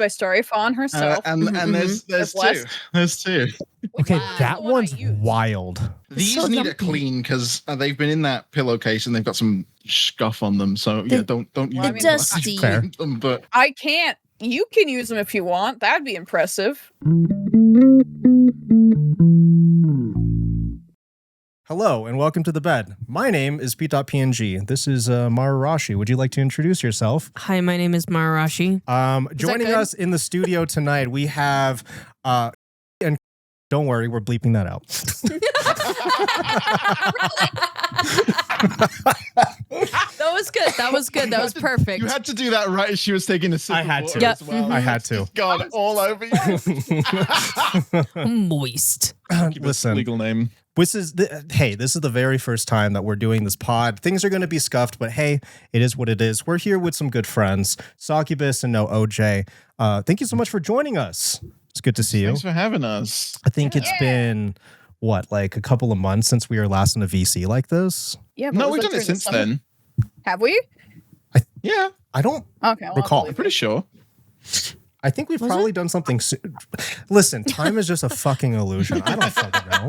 by Starry Fawn herself. And there's two. There's two. Okay, Wow. that The one I one's used. wild. These so need a dumpy. clean because they've been in that pillowcase and they've got some scuff on them. So yeah, don't use Well, I them. mean, dusty. Fair. Them, but I can't. You can use them if you want. That'd be impressive. Hello and welcome to the bed. My name is Pete.png. This is Mararashi. Would you like to introduce yourself? Hi, my name is Mararashi. Joining good? us in the studio tonight, we have and don't worry, we're bleeping that out. That was good. That was good. That was perfect. you had to do that right as she was taking a sip I of had water to. as well. I had to. God, all over you. Moist. Listen, Legal name. this is the very first time that we're doing this pod. Things are going to be scuffed, but hey, it is what it is. We're here with some good friends, Sockubus and no OJ. Thank you so much for joining us. It's good to see you. Thanks for having us. I think it's been like a couple of months since we were last in a VC like this. Yeah. but No, was we've that done it during the since summer? then. Have we? Yeah, I don't Okay. Well, recall. I'm pretty sure. I think we've probably done something soon. Listen, time is just a fucking illusion. I don't fucking know.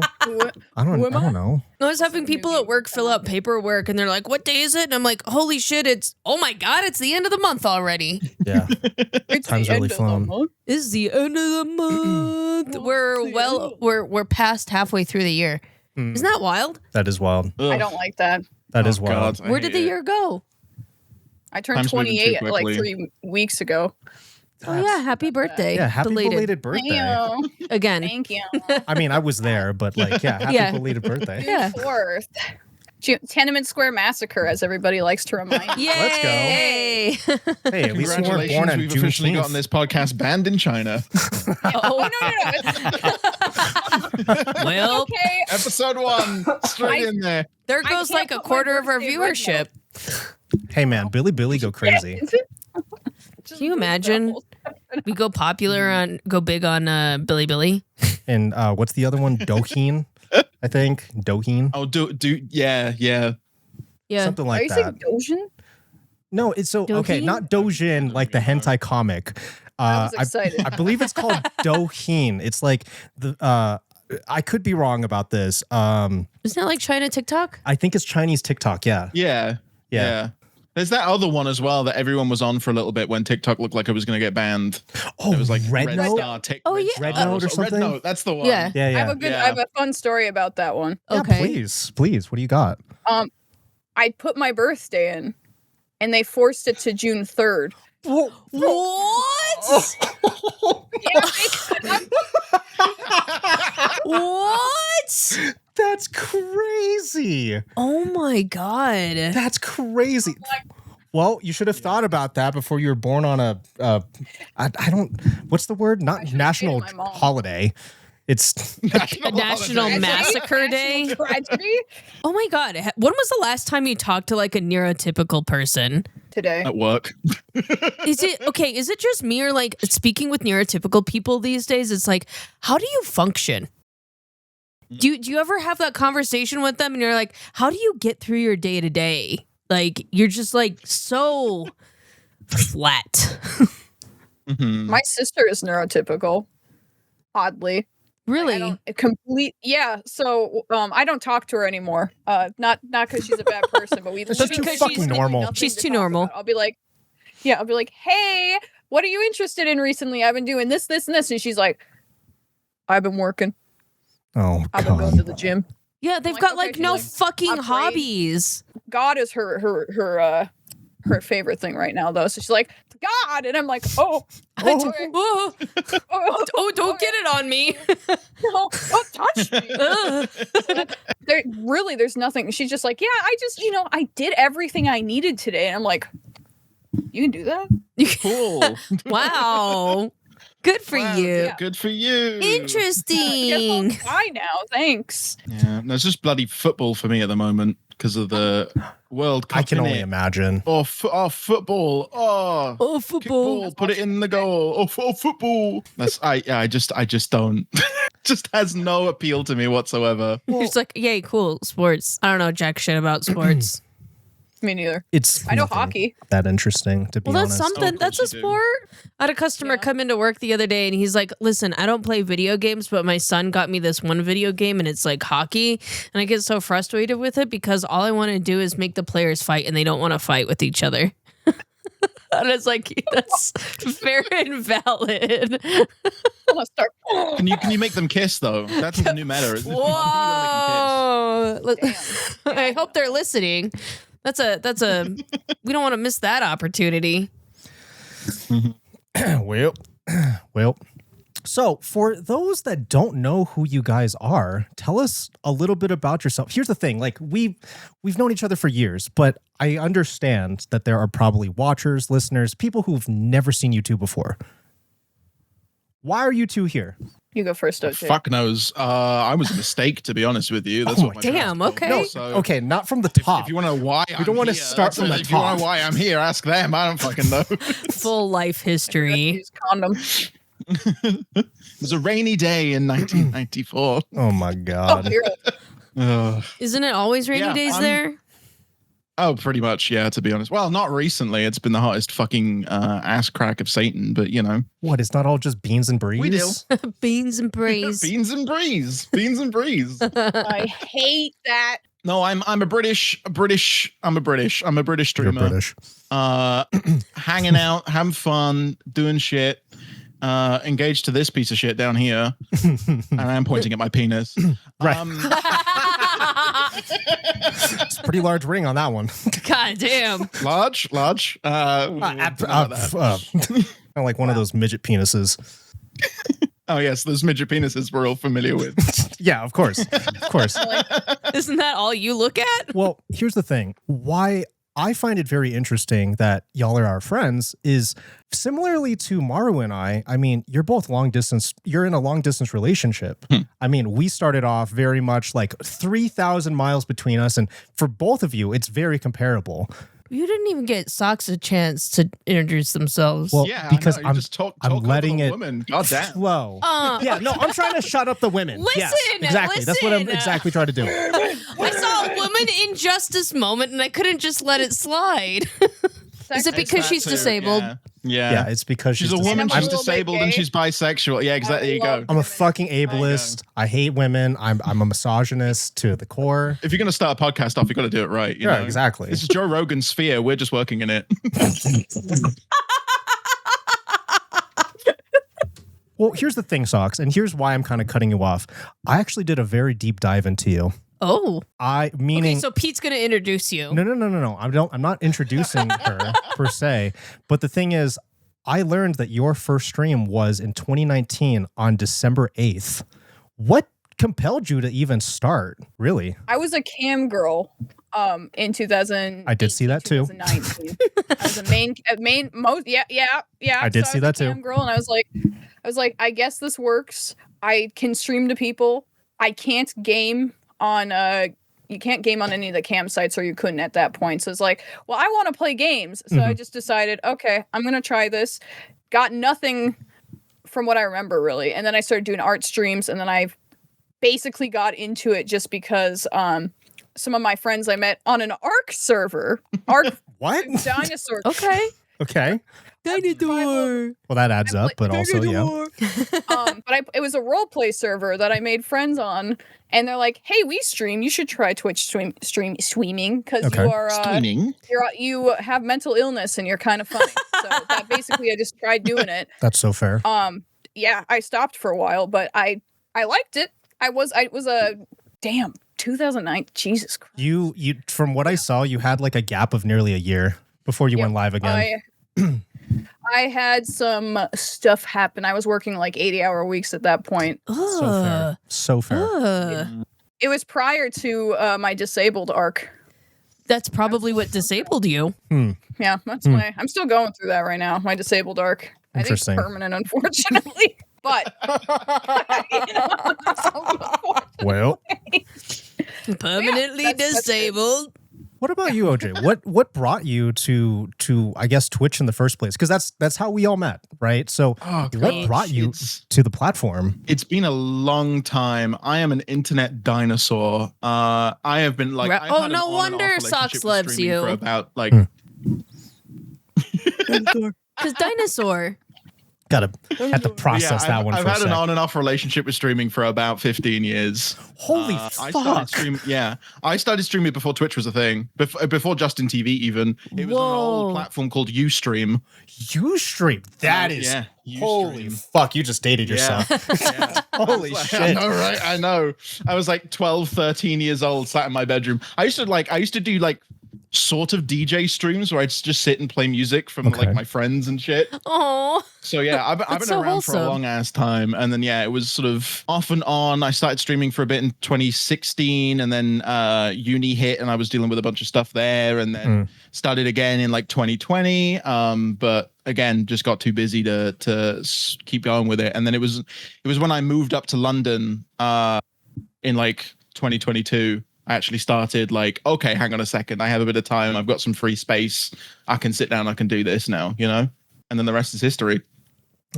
I don't know. I was having people at work fill out paperwork and they're like, what day is it? And I'm like, holy shit, oh my God, it's the end of the month already. Yeah. It's Time's the really end of the flown. month. This is the end of the month. We're past halfway through the year. Isn't that wild? That is wild. I don't like that. That is wild. God, I Where did hate the it. year go? I turned Time's moving too 28 like quickly. 3 weeks ago. Oh yeah, happy birthday. Yeah, happy belated birthday. Thank you. Again. Thank you. I mean, I was there, but like, yeah, happy Yeah. belated birthday. Yeah. 4th. Tenement Square Massacre, as everybody likes to remind me. Yay! Let's go. Hey, Hey, at least we weren't Congratulations, born on we've officially Juneteenth. gotten this podcast banned in China. Oh, no. well, Okay. Episode 1, straight in there. there I goes can't like a put my quarter of our birthday right viewership. Hey, man, Billy go crazy. Can you imagine? We go big on Billy Billy. And what's the other one? Doheen, I think. Doheen. Oh, yeah. Yeah. Something Are like you that. saying Dojin? No, it's so okay. Doheen? Not Dojin, like the hentai comic. I was excited. I believe it's called Doheen. It's like the. I could be wrong about this. Isn't that like China TikTok? I think it's Chinese TikTok. Yeah. Yeah. There's that other one as well that everyone was on for a little bit when TikTok looked like it was going to get banned. Oh, It was like Red Note. Star, Oh, yeah. Red Note or something? Red Note, that's the one. Yeah. Yeah, I yeah. have a fun story about that one. Yeah, Okay. please. What do you got? I put my birthday in, and they forced it to June 3rd. What? What? That's crazy. Oh my God. That's crazy. Well, you should have thought about that before you were born on I don't, what's the word? Not national my mom. holiday. It's A National Massacre Day? Tragedy Oh my God. When was the last time you talked to like a neurotypical person? today. At work. Is it just me or like speaking with neurotypical people these days? It's like, how do you function? Do you ever have that conversation with them and you're like, how do you get through your day to day? Like, you're just like so flat. Mhm. My sister is neurotypical, oddly. Really? Yeah. So I don't talk to her anymore. Not because she's a bad person, but we That's literally too have fucking nothing normal. She's to too talk normal. about. I'll be like, hey, what are you interested in recently? I've been doing this, and this, and she's like, I've been working. oh I've been going to god. the gym. Yeah, they've like, got okay, like she's no like, fucking I'm praying. hobbies. God is her favorite thing right now, though. So she's like, God, and I'm like, oh, okay. Oh, oh, don't get it on me. no, don't touch me. Ugh. There's nothing. She's just like, yeah, I did everything I needed today. And I'm like, you can do that? Cool. Wow. Good for Wow, you. yeah. Good for you. Interesting. Guess I'll die now. Thanks. Yeah, there's just bloody football for me at the moment because of the World Cup. I can only innit? imagine. Oh, football. Oh, Oh, kick football. ball, put it in the goal. Oh, football. That's I just don't. Just has no appeal to me whatsoever. You're just like, yay, cool, sports. I don't know jack shit about sports. Me neither. It's I know nothing hockey. that interesting, to be Well, that's honest. something. of That's course a you do. sport. I had a customer Yeah. come into work the other day and he's like, listen, I don't play video games, but my son got me this one video game and it's like hockey. And I get so frustrated with it because all I want to do is make the players fight and they don't want to fight with each other. And it's like, that's very invalid. I'm gonna start. Can you make them kiss though? That's the new meta. Isn't it? Whoa. Damn. I hope they're listening. That's a we don't want to miss that opportunity. well. So, for those that don't know who you guys are, tell us a little bit about yourself. Here's the thing, like we've known each other for years, but I understand that there are probably watchers, listeners, people who've never seen you two before. Why are you two here? You go first, OJ. Fuck knows. I was a mistake, to be honest with you. That's Oh what my damn, parents told me. okay. So Okay, not from the If top. you want to know why We don't I'm wanna here, start from the if you want to top. know why I'm here, ask them. I don't fucking know. Full life history. Use condom. It was a rainy day in 1994. Oh my Oh, god. here. Isn't it always rainy Yeah, days I'm- there? Oh, pretty much, yeah, to be honest. Well, not recently. It's been the hottest fucking ass crack of Satan, but you know. What, it's not all just beans and breeze? We do. Beans and praise. Beans and breeze. Beans and breeze. I hate that. No, I'm a British streamer. You're British. Hanging out, having fun, doing shit. Engaged to this piece of shit down here. And I'm pointing at my penis. Right. It's a pretty large ring on that one. God damn. Large. Kind of like one of those midget penises. Oh yes, those midget penises we're all familiar with. Yeah, of course. Of course. Isn't that all you look at? Well, here's the thing. Why I find it very interesting that y'all are our friends is similarly to Maru and I mean, you're both you're in a long distance relationship. I mean, we started off very much like 3,000 miles between us. And for both of you, it's very comparable. You didn't even get Socks a chance to introduce themselves. Well, Yeah, because I know, you I'm just talk I'm over letting the it woman. God damn. flow. Yeah, No, I'm trying to shut up the women. Yes, Listen, exactly. That's what I'm listen. exactly trying to do. I saw a woman in justice moment and I couldn't just let it slide. Is it because she's disabled? Yeah. Yeah, it's because She's a disabled. woman, I'm a she's little bit disabled, and gay. she's bisexual. Yeah, exactly. There you go. I'm a fucking ableist. I hate women. I'm a misogynist to the core. If you're going to start a podcast off, you've got to do it right. You Yeah, know? exactly. This is Joe Rogan's sphere. We're just working in it. Well, here's the thing, Socks, and here's why I'm kind of cutting you off. I actually did a very deep dive into you. Oh. Meaning Okay, so Pete's going to introduce you. No. I'm not introducing her per se. But the thing is, I learned that your first stream was in 2019 on December 8th. What compelled you to even start? Really? I was a cam girl in 2000. I did see that too. 2019. I was a main most yeah. I did So see was that a too. cam girl, and I was like, I guess this works. I can stream to people. I can't game on you can't game on any of the campsites, or you couldn't at that point. So it's like, well, I want to play games. So I just decided, okay, I'm gonna try this. Got nothing from what I remember really, and then I started doing art streams, and then I basically got into it just because some of my friends I met on an Ark server, Ark What? dinosaur. Okay. Okay. Dinosaur. Well, that adds up, but also, yeah. But it was a role play server that I made friends on, and they're like, "Hey, we stream. You should try Twitch streaming because Okay. you are Streaming. you have mental illness and you're kind of funny." So that basically, I just tried doing it. That's so fair. Yeah, I stopped for a while, but I liked it. I was a damn 2009. Jesus Christ. You from what I saw, you had like a gap of nearly a year before you went live again. I had some stuff happen. I was working like 80-hour weeks at that point. So fair. So fair. It was prior to my disabled arc. That's probably what disabled you. Yeah, that's my. I'm still going through that right now. My disabled arc. I think it's Interesting. permanent, unfortunately. But Well, Permanently that's it. disabled. What about you, OJ? What brought you to I guess Twitch in the first place? Because that's how we all met, right? So what brought you to the platform? It's been a long time. I am an internet dinosaur. I have been like, I've had an no on and wonder off relationship Socks with loves streaming you. for about like Because dinosaur. Had to process that one I've for a had an sec. on and off relationship with streaming for about 15 years. Holy I fuck. started streaming. Yeah, I started streaming before Twitch was a thing. Before Justin TV even. It was on an old platform called Ustream. Ustream. That is Ustream. holy fuck. You just dated yourself. Yeah. Holy I shit. know, right? I know. I was like 12, 13 years old, sat in my bedroom. I used to do like sort of DJ streams where I'd just sit and play music from like my friends and shit. Oh. So yeah, I've been so around wholesome. for a long ass time, and then it was sort of off and on. I started streaming for a bit in 2016, and then uni hit, and I was dealing with a bunch of stuff there, and then started again in like 2020. But again, just got too busy to keep going with it, and then it was when I moved up to London in like 2022. I actually started like, okay, hang on a second. I have a bit of time. I've got some free space. I can sit down. I can do this now, And then the rest is history.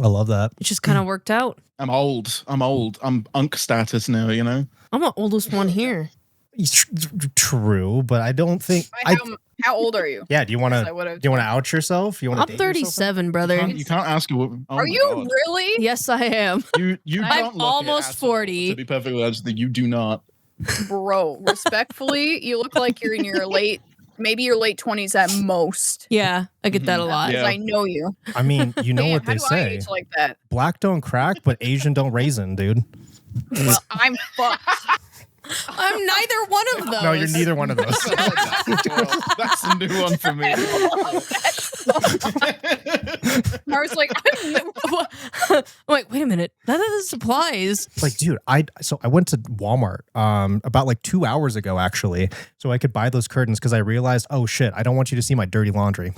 I love that. It just kind of worked out. I'm old. I'm unk status now, I'm the oldest one here. True, but I don't think. How old are you? Yeah, do you want to out yourself? You want I'm 37, brother. You can't ask a woman. Oh Are my you God. really? Yes, I am. You I'm don't look almost it at all, 40. To be perfectly honest, that you do not. Bro, respectfully, you look like you're in your late 20s at most. Yeah, I get that a lot. Yeah. I know you. I mean, you know Damn, what they how do I say. age like that? Black don't crack, but Asian don't raisin, dude. Well, I'm fucked. I'm neither one of those. No, you're neither one of those. That's a new one for me. I was like, Wait a minute. None of the supplies. Like, dude, I went to Walmart about like 2 hours ago, actually, so I could buy those curtains because I realized, oh shit, I don't want you to see my dirty laundry.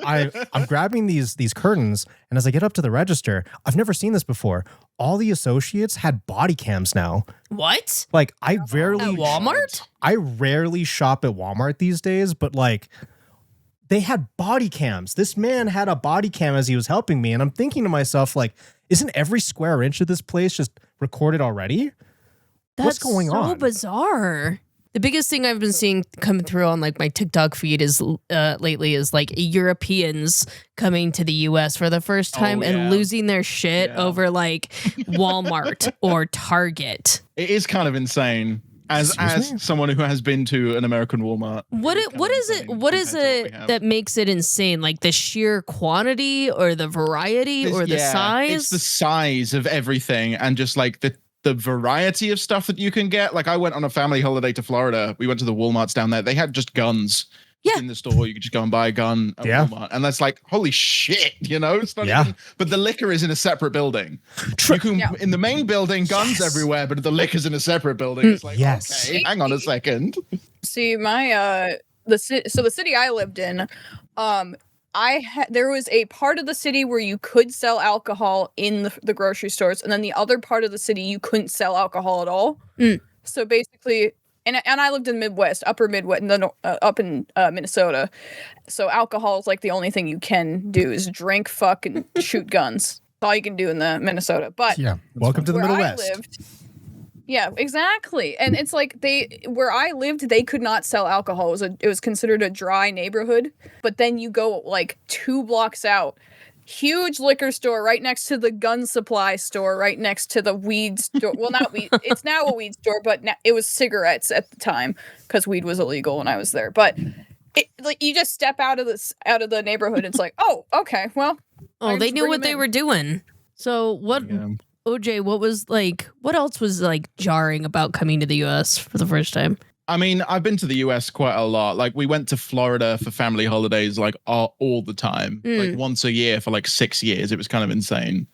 I'm grabbing these curtains, and as I get up to the register, I've never seen this before. All the associates had body cams now. What? Like, I rarely At Walmart? I rarely shop at Walmart these days, but like, they had body cams. This man had a body cam as he was helping me, and I'm thinking to myself, like, isn't every square inch of this place just recorded already? What's going on? So bizarre. The biggest thing I've been seeing come through on like my TikTok feed is lately is like Europeans coming to the US for the first time and losing their shit over like Walmart or Target. It is kind of insane. As someone who has been to an American Walmart. What is it that makes it insane? Like the sheer quantity or the variety or the size? It's the size of everything and just like the variety of stuff that you can get. Like I went on a family holiday to Florida. We went to the Walmarts down there. They had just guns in the store. You could just go and buy a gun at Walmart. And that's like, holy shit, It's not even, but the liquor is in a separate building. You can, in the main building, guns everywhere, but the liquor's in a separate building. It's like, okay, hang on a second. See, my the city I lived in, there was a part of the city where you could sell alcohol in the grocery stores, and then the other part of the city you couldn't sell alcohol at all. So basically, and I lived in Midwest, upper Midwest, up in Minnesota. So alcohol is like the only thing you can do is drink, fuck, and shoot guns. That's all you can do in the Minnesota. But welcome to the Middle West. Yeah, exactly. And it's like where I lived, they could not sell alcohol. It was considered a dry neighborhood. But then you go like 2 blocks out, huge liquor store right next to the gun supply store, right next to the weed store. Well, not weed. It's now a weed store, but it was cigarettes at the time because weed was illegal when I was there. But like you just step out of the neighborhood. It's like, oh, okay, well. They knew what they were doing. So what? Yeah. OJ, what else was like jarring about coming to the US for the first time? I mean, I've been to the US quite a lot. Like we went to Florida for family holidays, like all the time, like once a year for like 6 years. It was kind of insane.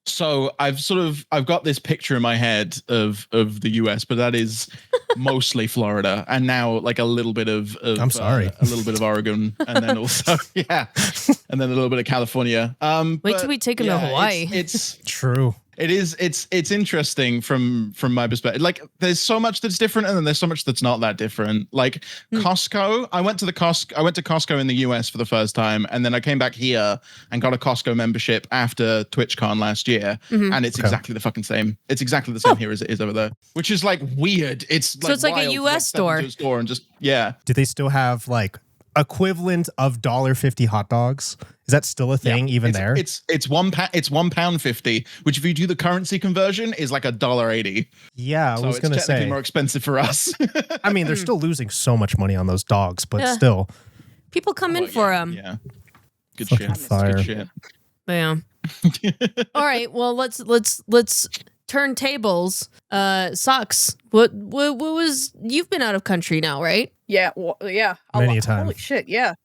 So I've got this picture in my head of the US, but that is mostly Florida, and now like a little bit of a little bit of Oregon, and then also and then a little bit of California. Wait till we take him to Hawaii. It's true. It's interesting from my perspective. Like, there's so much that's different, and then there's so much that's not that different. Like Costco, I went to Costco in the US for the first time, and then I came back here and got a Costco membership after TwitchCon last year, and it's exactly the fucking same. It's exactly the same here as it is over there, which is like weird. It's like, it's like a US store. And just do they still have like equivalent of $1.50 hot dogs? Is that still a thing even there? It's £1.50, which if you do the currency conversion is like $1.80. Yeah, I was going to say more expensive for us. I mean, they're still losing so much money on those dogs, but still, people come in for them. Yeah, good fucking shit. Fire. Good shit. Yeah. All right. Well, let's turn tables. Socks. What was? You've been out of country now, right? Yeah. Well, yeah. Many a time. Holy shit. Yeah.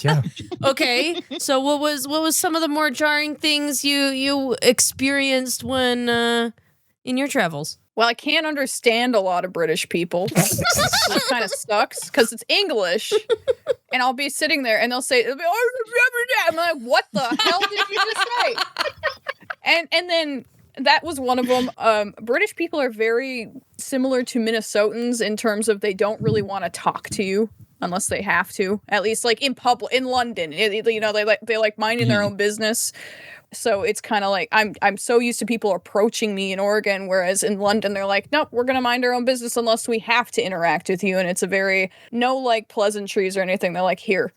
Yeah. Okay. So what was some of the more jarring things you experienced when in your travels? Well, I can't understand a lot of British people, which kind of sucks because it's English, and I'll be sitting there and they'll say, I'm like, what the hell did you just say? And then that was one of them. British people are very similar to Minnesotans in terms of they don't really want to talk to you unless they have to. At least like in public, in London, they like minding their own business. So it's kind of like I'm so used to people approaching me in Oregon, whereas in London they're like, nope, we're gonna mind our own business unless we have to interact with you, and it's a very no like pleasantries or anything. They're like, here,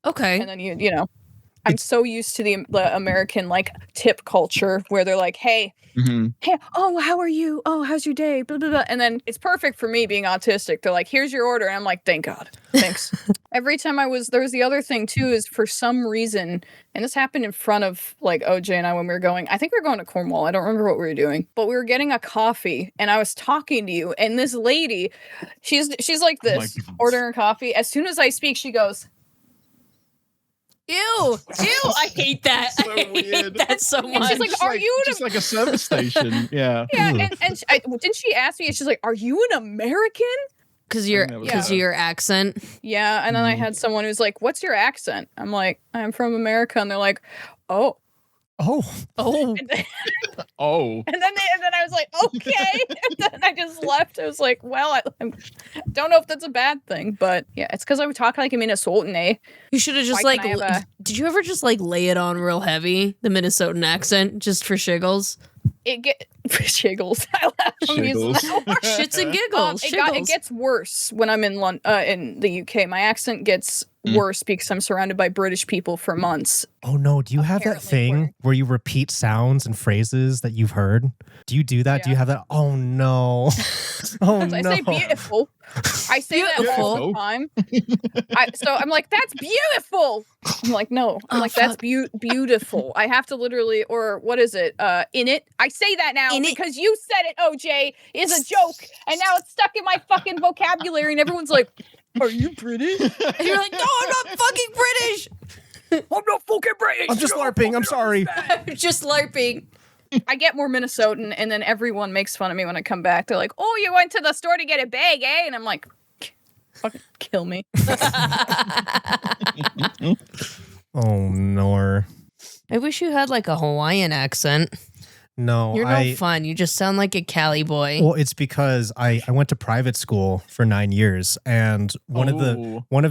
okay, and then you know, I'm so used to the American like tip culture where they're like, hey, hey, oh, how are you? Oh, how's your day? Blah, blah, blah. And then it's perfect for me being autistic. They're like, here's your order. And I'm like, thank God. Thanks. Every time there was the other thing too, is for some reason, and this happened in front of like OJ and I when we were going, I think we were going to Cornwall. I don't remember what we were doing, but we were getting a coffee and I was talking to you. And this lady, she's like this, ordering coffee. As soon as I speak, she goes, ew, I hate that. So I hate that so much. And she's like, are you just like a service station? Yeah. Yeah, and didn't she ask me? She's like, are you an American? Because of your accent. Yeah, and then I had someone who's like, what's your accent? I'm like, I'm from America. And they're like, oh. Oh. And then, Oh. And then I was like, okay. And then I just left. I was like, well, I don't know if that's a bad thing, but yeah, it's because I would talk like a Minnesotan, eh? You should have just did you ever just like lay it on real heavy, the Minnesotan accent, just for shiggles? Shiggles. Shits and giggles. It gets worse when I'm in the UK. My accent gets worse because I'm surrounded by British people for months. Oh no, do you have that thing where you repeat sounds and phrases that you've heard? Do you do that? Yeah. Do you have that? Oh no. Oh no. I say beautiful. I say that all the time. So I'm like, that's beautiful. I'm like, no. I'm like, that's beautiful. I have to literally, or what is it? In it. I say that now because you said it, OJ, is a joke. And now it's stuck in my fucking vocabulary and everyone's like, are you British? And you're like, no, I'm not fucking British. I'm not fucking British. I'm just LARPing. I'm sorry. I'm just LARPing. I get more Minnesotan, and then everyone makes fun of me when I come back. They're like, oh, you went to the store to get a bag, eh? And I'm like, fucking kill me. Oh, no. I wish you had like a Hawaiian accent. No, you're no fun. You just sound like a Cali boy. Well, it's because I went to private school for 9 years, and one of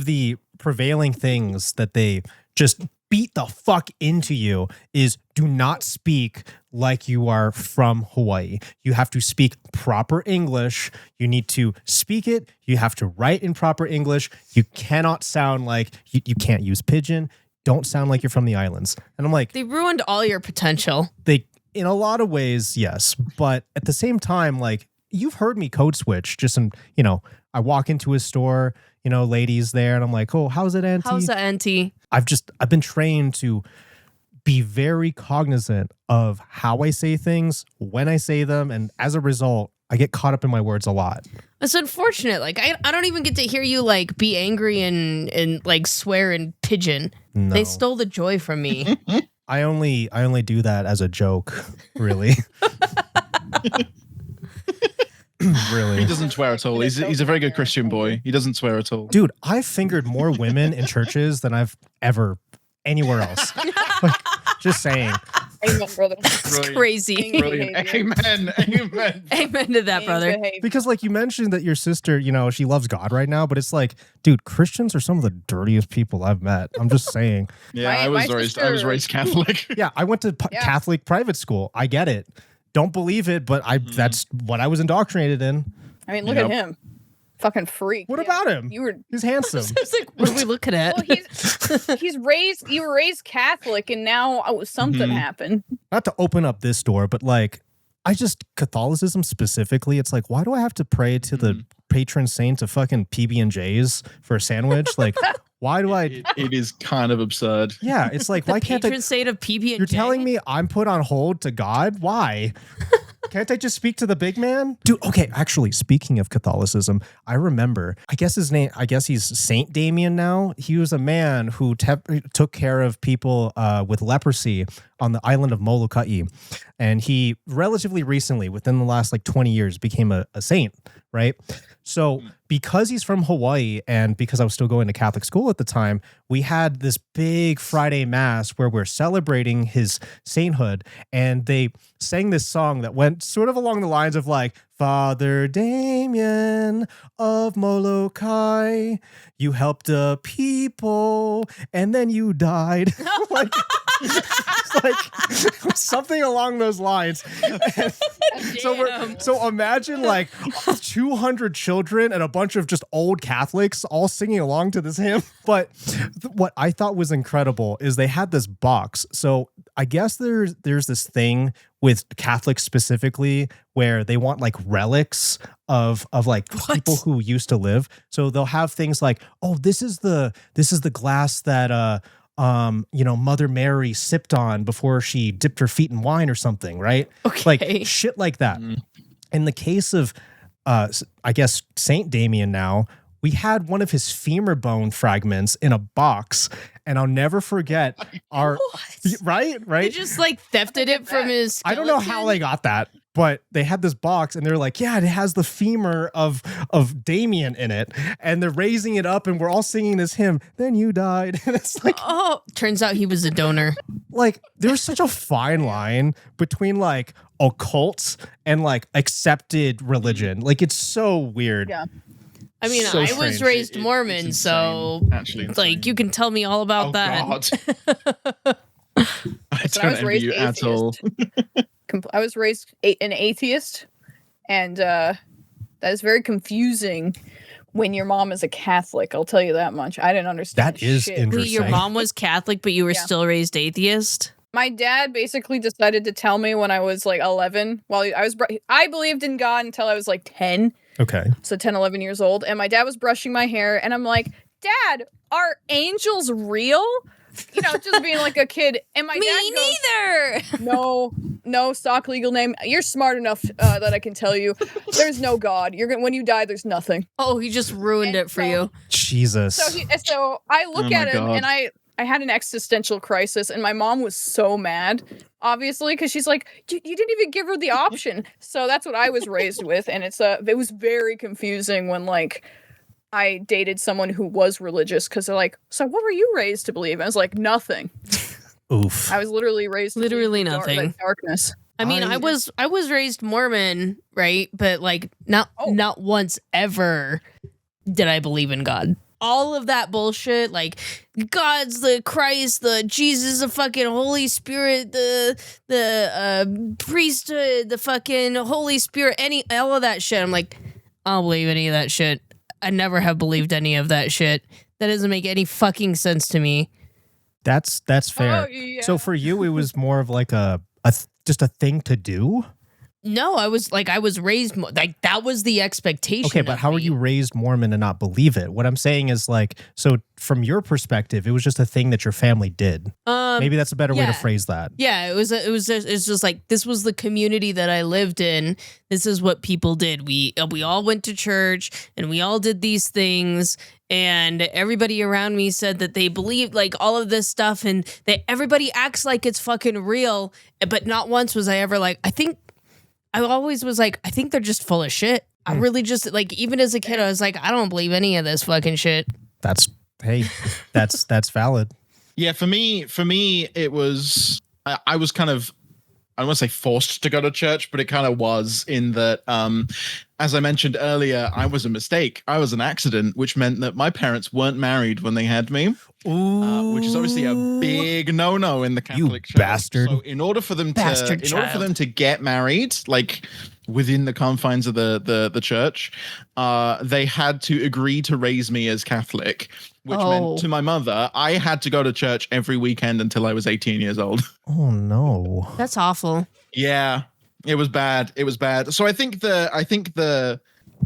the prevailing things that they just beat the fuck into you is do not speak like you are from Hawaii. You have to speak proper English. You need to speak it. You have to write in proper English. You cannot sound like you can't use pidgin. Don't sound like you're from the islands. And I'm like, they ruined all your potential. In a lot of ways, yes. But at the same time, like, you've heard me code switch. I walk into a store, ladies there, and I'm like, oh, how's it, auntie? How's it, auntie? I've been trained to be very cognizant of how I say things, when I say them, and as a result, I get caught up in my words a lot. It's unfortunate. Like, I don't even get to hear you, like, be angry and like, swear in pidgin. No. They stole the joy from me. I only do that as a joke, really. Really. He doesn't swear at all. He's a very good Christian boy. He doesn't swear at all. Dude, I've fingered more women in churches than I've ever anywhere else. Like, just saying. Amen, brother. It's crazy. Brilliant. Amen. Amen. Amen to that, brother. Because like you mentioned that your sister, you know, she loves God right now, but it's like, dude, Christians are some of the dirtiest people I've met. I'm just saying. Yeah, My I was raised Catholic. Yeah, I went to Catholic private school. I get it. Don't believe it, but that's what I was indoctrinated in. I mean, look at him. Fucking freak. What about him? He's handsome. It's like, what are we looking at? Well, you were raised Catholic, and now something happened. Not to open up this door, but like, Catholicism specifically, it's like, why do I have to pray to the patron saint of fucking PB&J's for a sandwich? Like, why do I? It is kind of absurd. Yeah, it's like, why can't patron saint of PB&J? You're telling me I'm put on hold to God? Why? Can't I just speak to the big man? Dude, okay, actually, speaking of Catholicism, I remember, I guess he's Saint Damien now. He was a man who took care of people with leprosy on the island of Molokai. And he relatively recently, within the last like 20 years, became a saint, right? So because he's from Hawaii and because I was still going to Catholic school at the time, we had this big Friday mass where we're celebrating his sainthood. And they sang this song that went sort of along the lines of like, Father Damien of Molokai, you helped a people and then you died. Like, it's like something along those lines. So imagine like 200 children and a bunch of just old Catholics all singing along to this hymn. But what I thought was incredible is they had this box. So I guess there's this thing with Catholics specifically where they want like relics of like people who used to live. So they'll have things like, oh, this is the glass that Mother Mary sipped on before she dipped her feet in wine or something, right? Okay. Like shit like that. In the case of I guess Saint Damien now, we had one of his femur bone fragments in a box, and I'll never forget right? They just like thefted it from his skeleton? I don't know how they got that, but they had this box and they're like, yeah, it has the femur of Damien in it. And they're raising it up and we're all singing this hymn. Then you died. And it's like, oh, turns out he was a donor. Like there's such a fine line between like occult and like accepted religion. Like it's so weird. Yeah. I mean, So I strange. was raised Mormon, It's so insane. Actually insane. like you can tell me all about that. God. I don't envy you at all. I was raised an atheist, and that is very confusing when your mom is a Catholic. I'll tell you that much. I didn't understand That is shit. interesting. Wait, your mom was Catholic, but you were still raised atheist? My dad basically decided to tell me when I was like 11. I believed in God until I was like 10. Okay. So 10, 11 years old. And my dad was brushing my hair. And I'm like, Dad, are angels real? You know, just being like a kid. And my dad goes, neither. No, stock legal name. You're smart enough that I can tell you. There's no God. When you die, there's nothing. Oh, he just ruined it for you. Jesus. So I look at him God. and I had an existential crisis, and my mom was so mad, obviously, because she's like, you didn't even give her the option. So that's what I was raised with, and it was very confusing when like I dated someone who was religious, because they're like, so what were you raised to believe? And I was like, nothing. Oof. I was literally raised to Literally believe nothing. Darkness. I mean, I was raised Mormon, right? But like not once ever did I believe in God. All of that bullshit, like God's the Christ, the Jesus, the fucking Holy Spirit, the priesthood, the fucking Holy Spirit, all of that shit. I'm like, I don't believe any of that shit. I never have believed any of that shit. That doesn't make any fucking sense to me. That's fair. Oh, yeah. So for you, it was more of like just a thing to do. No, I was raised like that was the expectation. Okay, but how are you raised Mormon and not believe it? What I'm saying is like, so from your perspective, it was just a thing that your family did. Maybe that's a better way to phrase that. Yeah, it's just like this was the community that I lived in. This is what people did. We all went to church and we all did these things. And everybody around me said that they believed like all of this stuff, and that everybody acts like it's fucking real. But not once was I ever like, I always was like, I think they're just full of shit. I really just like, even as a kid, I was like, I don't believe any of this fucking shit. That's valid. Yeah, for me, it was I was kind of, I don't want to say forced to go to church, but it kind of was in that, as I mentioned earlier, I was a mistake. I was an accident, which meant that my parents weren't married when they had me, which is obviously a big no-no in the Catholic Church. Bastard. So in order for them Bastard to get married, like within the confines of the church, they had to agree to raise me as Catholic, which meant to my mother, I had to go to church every weekend until I was 18 years old. Oh no. That's awful. Yeah, it was bad. It was bad. So I think the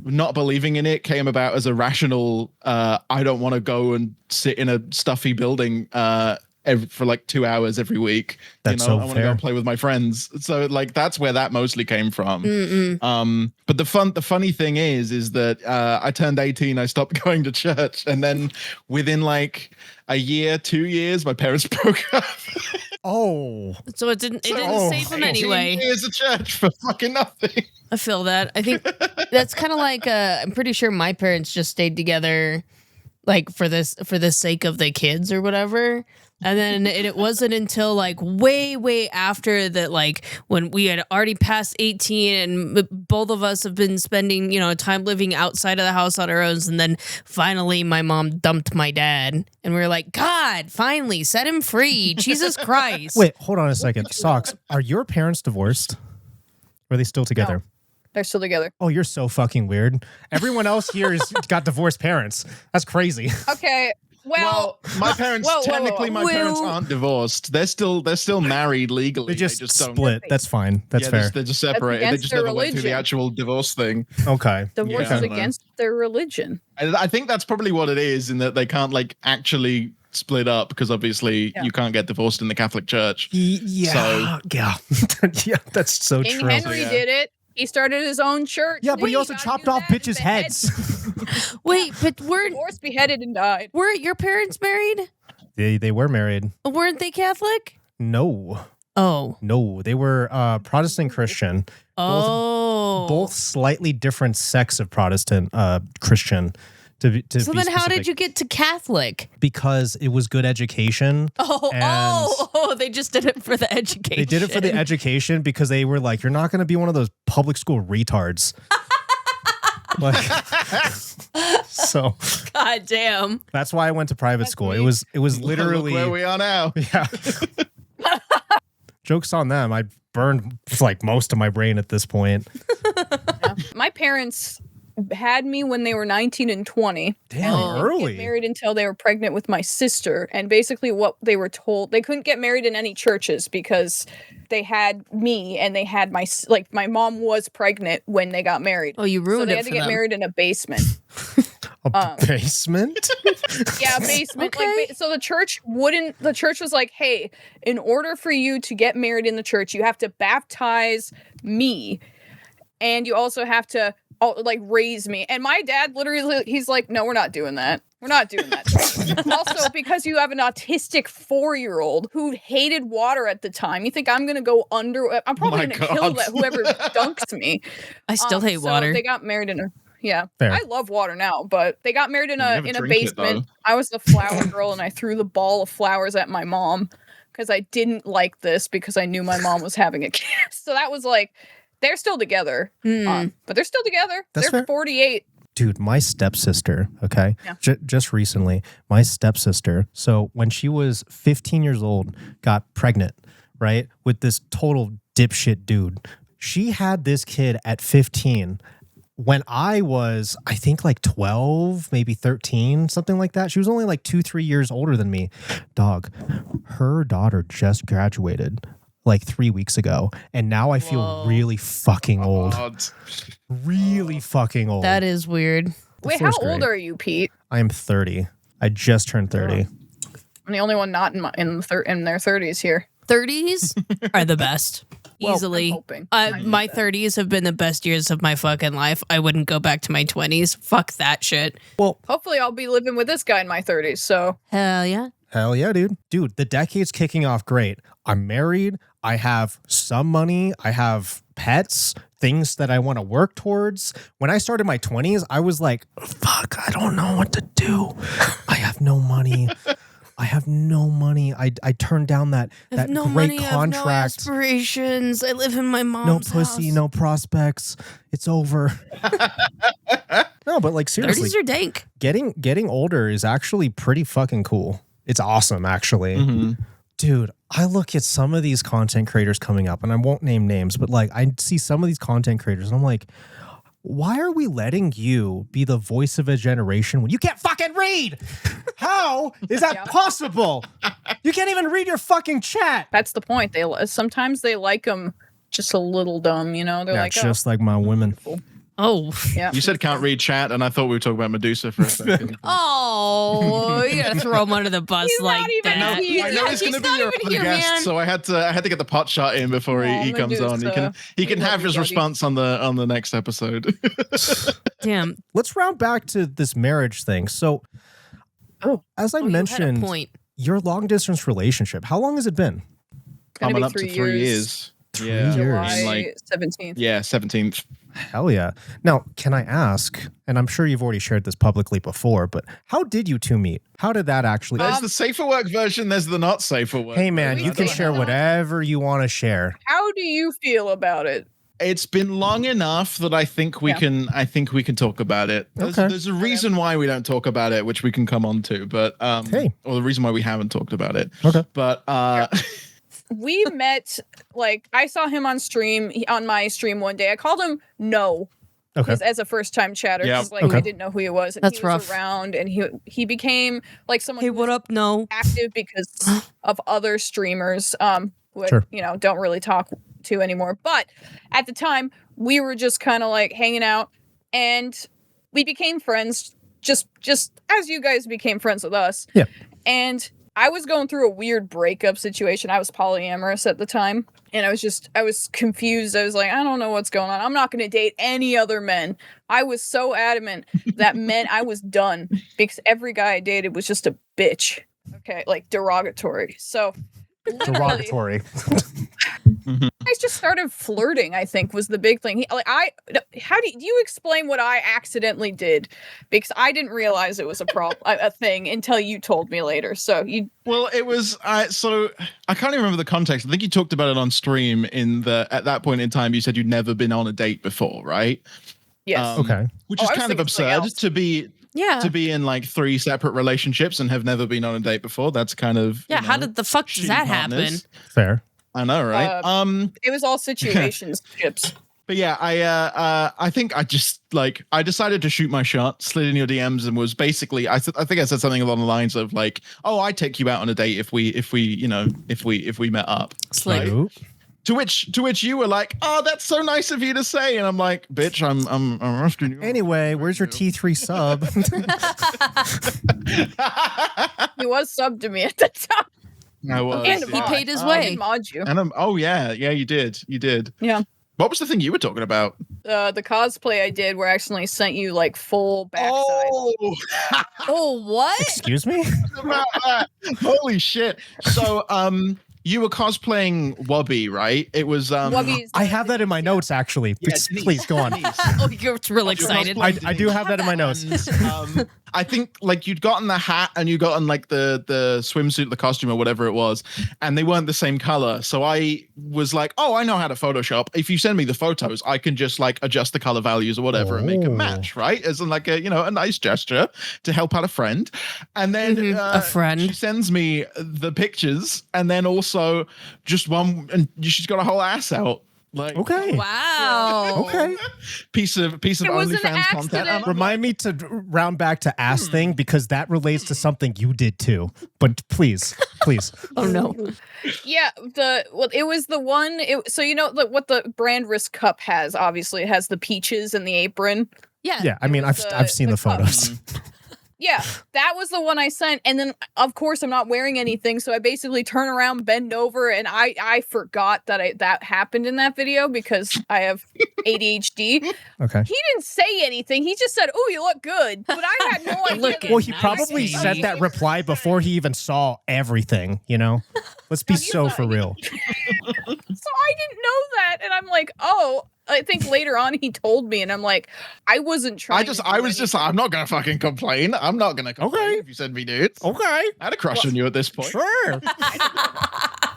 not believing in it came about as a rational, I don't want to go and sit in a stuffy building for like 2 hours every week. That's I so want to fair. go and play with my friends. So like that's where that mostly came from. But the funny thing is that I turned 18, I stopped going to church, and then within like a year, 2 years, my parents broke up. Oh. So it didn't save them 18 anyway. years of church for fucking nothing. I feel that. I think that's kind of like I'm pretty sure my parents just stayed together like for the sake of the kids or whatever. And then it wasn't until like way after that, like when we had already passed 18 and both of us have been spending, time living outside of the house on our own. And then finally my mom dumped my dad and we were like, God, finally set him free. Jesus Christ. Wait, hold on a second. Socks, are your parents divorced? Or are they still together? No. They're still together. Oh, you're so fucking weird. Everyone else here has got divorced parents. That's crazy. Okay. Well, my parents technically my parents Well- aren't divorced. They're still married legally. They just don't split. That's fine. That's fair. They're just separated. They against just their never went through the religion. actual divorce thing. Okay. divorce Yeah. is against their religion. I think that's probably what it is, in that they can't like actually split up because obviously you can't get divorced in the Catholic Church. Yeah. Yeah. Yeah, that's so King true. Henry did it. He started his own church. Yeah, but he also gotta chopped do off that. bitches' The heads. Wait, but Divorced, beheaded, and died. weren't your parents married? They were married. Weren't they Catholic? No. Oh. No, they were Protestant Christian. Oh. Both slightly different sects of Protestant Christian. To So be then how specific. did you get to Catholic? Because it was good education. And They just did it for the education. They did it for the education because they were like, you're not going to be one of those public school retards. Like, so God damn. that's why I went to private school. It was literally Look where we are now. yeah. Joke's on them. I burned like most of my brain at this point. Yeah. My parents had me when they were 19 and 20. Damn, And they didn't early. get married until they were pregnant with my sister. And basically what they were told, they couldn't get married in any churches because they had me and they had my mom was pregnant when they got married. Oh, you So ruined they it had to for get them. married in a basement. A basement? Yeah, basement. Okay. So the church was like, hey, in order for you to get married in the church, you have to baptize me. And you also have to raise me. And my dad literally, he's like, no, we're not doing that. We're not doing that. Also, because you have an autistic 4-year-old who hated water at the time, you think I'm going to go under? I'm probably my going to kill God. whoever dunks me. I still hate So water. they got married in a Fair. I love water now, but they got married in never a drink it, basement. though. I was the flower girl, and I threw the ball of flowers at my mom because I didn't like this because I knew my mom was having a kid. So that was like, they're still together, but they're still together. That's They're fair. 48. Dude, my stepsister, okay? Yeah. Just recently, my stepsister, so when she was 15 years old, got pregnant, right? With this total dipshit dude. She had this kid at 15 when I was, I think, like 12, maybe 13, something like that. She was only like 2-3 years older than me. Dog, her daughter just graduated like 3 weeks ago, and now I feel really fucking old. God. Really fucking old. That is weird. Wait, how first old grade. are you, Pete? I am 30. I just turned 30. I'm the only one not in their 30s here. 30s are the best. Well, Easily. I'm hoping. My 30s have been the best years of my fucking life. I wouldn't go back to my 20s. Fuck that shit. Well, Hopefully, I'll be living with this guy in my 30s. So Hell yeah. hell yeah, dude. Dude, the decade's kicking off great. I'm married. I have some money. I have pets, things that I want to work towards. When I started my 20s, I was like, fuck, I don't know what to do. I have no money. I have no money. I turned down that I have no great money, I have no contract. aspirations. I live in my mom's No pussy, house. no prospects. It's over. No, but like seriously, 30s are dank. getting older is actually pretty fucking cool. It's awesome, actually. Mm-hmm. Dude, I look at some of these content creators coming up, and I won't name names, but like I see some of these content creators, and I'm like, why are we letting you be the voice of a generation when you can't fucking read? How is that possible? You can't even read your fucking chat. That's the point. Sometimes they like them just a little dumb, you know? They're Yeah, like, just like my women. Oh. yeah. You said can't read chat, and I thought we were talking about Medusa for a second. Oh, you gotta throw him under the bus He's like not even that. here. I know it's going to be your other guest, so I had to get the pot shot in before he comes on. He can have his response on the next episode. Damn. Let's round back to this marriage thing. So, as I You had a mentioned, point. your long distance relationship, how long has it been? Gonna Coming be up to 3 3 years. years. 3 Yeah. years. July 17th. Yeah, 17th. Hell yeah. Now, can I ask, and I'm sure you've already shared this publicly before, but how did you two meet? How did that actually... There's the safer work version. There's the not safer work. Hey man, we you can don't share know. whatever you want to share. How do you feel about it? It's been long enough that I think we can. I think we can talk about it. There's a reason why we don't talk about it, which we can come on to. But Hey. or the reason why we haven't talked about it. Okay. But We met, like, I saw him on stream, on my stream one day. I called him No. Okay. As a first time chatter, Yeah. because like Okay. I didn't know who he was. And That's he was rough. around, and he became like someone Hey, who what was up? No. active because of other streamers who I, Sure. don't really talk to anymore. But at the time, we were just kind of like hanging out, and we became friends just as you guys became friends with us. Yeah. And I was going through a weird breakup situation. I was polyamorous at the time, and I was confused. I was like, I don't know what's going on. I'm not going to date any other men. I was so adamant that I was done, because every guy I dated was just a bitch. Okay, like derogatory. So literally, Derogatory. I just started flirting, I think, was the big thing. How do you explain what I accidentally did? Because I didn't realize it was a thing until you told me later. So well, it was. So I can't even remember the context. I think you talked about it on stream. At that point in time, you said you'd never been on a date before, right? yes. Okay. Which Oh, is I was kind of thinking something absurd else. to be in like 3 separate relationships and have never been on a date before. That's kind of Yeah, how did the fuck does shitty that happen? partners. Fair. I know, right? It was all situationships. But yeah, I think I just I decided to shoot my shot, slid in your DMs, and was basically I think I said something along the lines of like, "Oh, I'd take you out on a date if we met up." Slick. Right? Oop. To which you were like, "Oh, that's so nice of you to say," and I'm like, "Bitch, I'm asking you." Anyway, where's your T3 sub? He was subbed to me at the time. I was. And He mod. paid his I way. did mod you. And oh yeah, you did. Yeah. What was the thing you were talking about? The cosplay I did where I accidentally sent you like full backside. Oh, Oh, what? Excuse me? about that. Holy shit! So you were cosplaying Wubby, right? It was Wubby's I have that in my notes, actually. Please, Denise. please go on. Denise. Oh, you're real excited. I do have that in my notes. I think like you'd gotten the hat and you gotten like the swimsuit, the costume or whatever it was, and they weren't the same color. So I was like, oh, I know how to Photoshop. If you send me the photos, I can just like adjust the color values or whatever and make a Oh. match, right? As in like a nice gesture to help out a friend. And then A friend. she sends me the pictures, and then also just one, and she's got a whole ass out. Like Okay. Wow. Okay. piece of It was an OnlyFans content. accident. And I'm Remind me to round back to ass thing because that relates to something you did too. But please. Oh no. Yeah, it was the one. So you know what the brand Risk Cup has. Obviously, it has the peaches and the apron. Yeah. Yeah, I mean, was I've seen the cup. photos. Yeah, that was the one I sent, and then of course I'm not wearing anything, so I basically turn around, bend over, and I forgot that happened in that video because I have ADHD. Okay. He didn't say anything. He just said, "Oh, you look good," but I had no idea. Look that- Well, he Nice, probably baby. said that reply before he even saw everything, you know? Let's be Now, you so know- for real. So I didn't know that, and I'm like, oh, I think later on he told me, and I'm like, I wasn't trying. I'm not gonna fucking complain. I'm not gonna complain if you send me nudes. Okay. I had a crush on you at this point. Sure.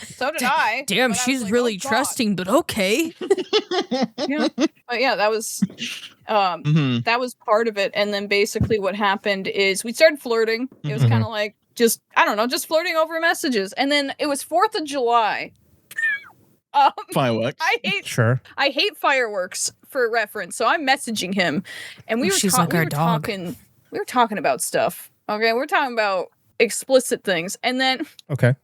So did I. Damn, but I she's was like, really oh, God. trusting, but okay. Yeah. But yeah, that was that was part of it. And then basically what happened is we started flirting. It was kind of like just flirting over messages. And then it was 4th of July. Fireworks. I hate fireworks for reference. So I'm messaging him, and we were talking about stuff. Okay, we're talking about explicit things, and then Okay.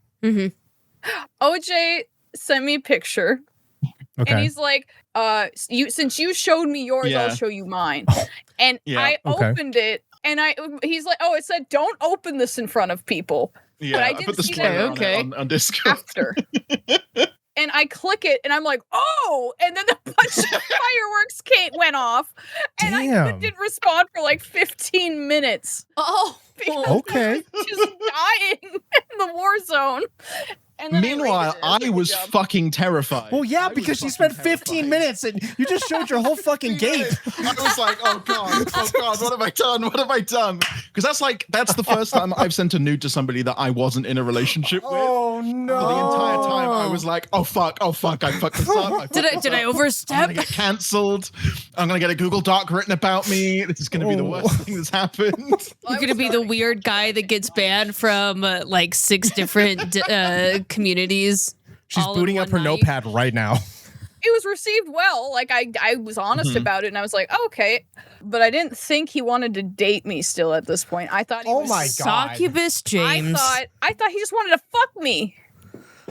OJ sent me a picture. Okay. And he's like, since you showed me yours, I'll show you mine. And I opened it, and he's like, oh, it said, don't open this in front of people. Yeah, but I I didn't put the see disclaimer that on Discord. after. And I click it, and I'm like, oh! And then a bunch of fireworks went off, and I didn't respond for like 15 minutes. Oh, okay. Just dying in the war zone. And then Meanwhile, I was fucking terrified. Well, yeah, because you spent 15 minutes and you just showed your whole fucking gape. I was like, oh God, what have I done? What have I done? Because that's the first time I've sent a nude to somebody that I wasn't in a relationship with. Oh, no. For the entire time, I was like, oh fuck, I fucked this up. Did I overstep? I'm gonna get cancelled. I'm gonna get a Google Doc written about me. This is gonna be the worst thing that's happened. You're gonna be the weird guy that gets banned from like 6 different communities. She's booting up her notepad right now. It was received well. Like I was honest about it, and I was like, oh, okay. But I didn't think he wanted to date me still at this point. I thought he was my God. Sockubus James. I thought he just wanted to fuck me.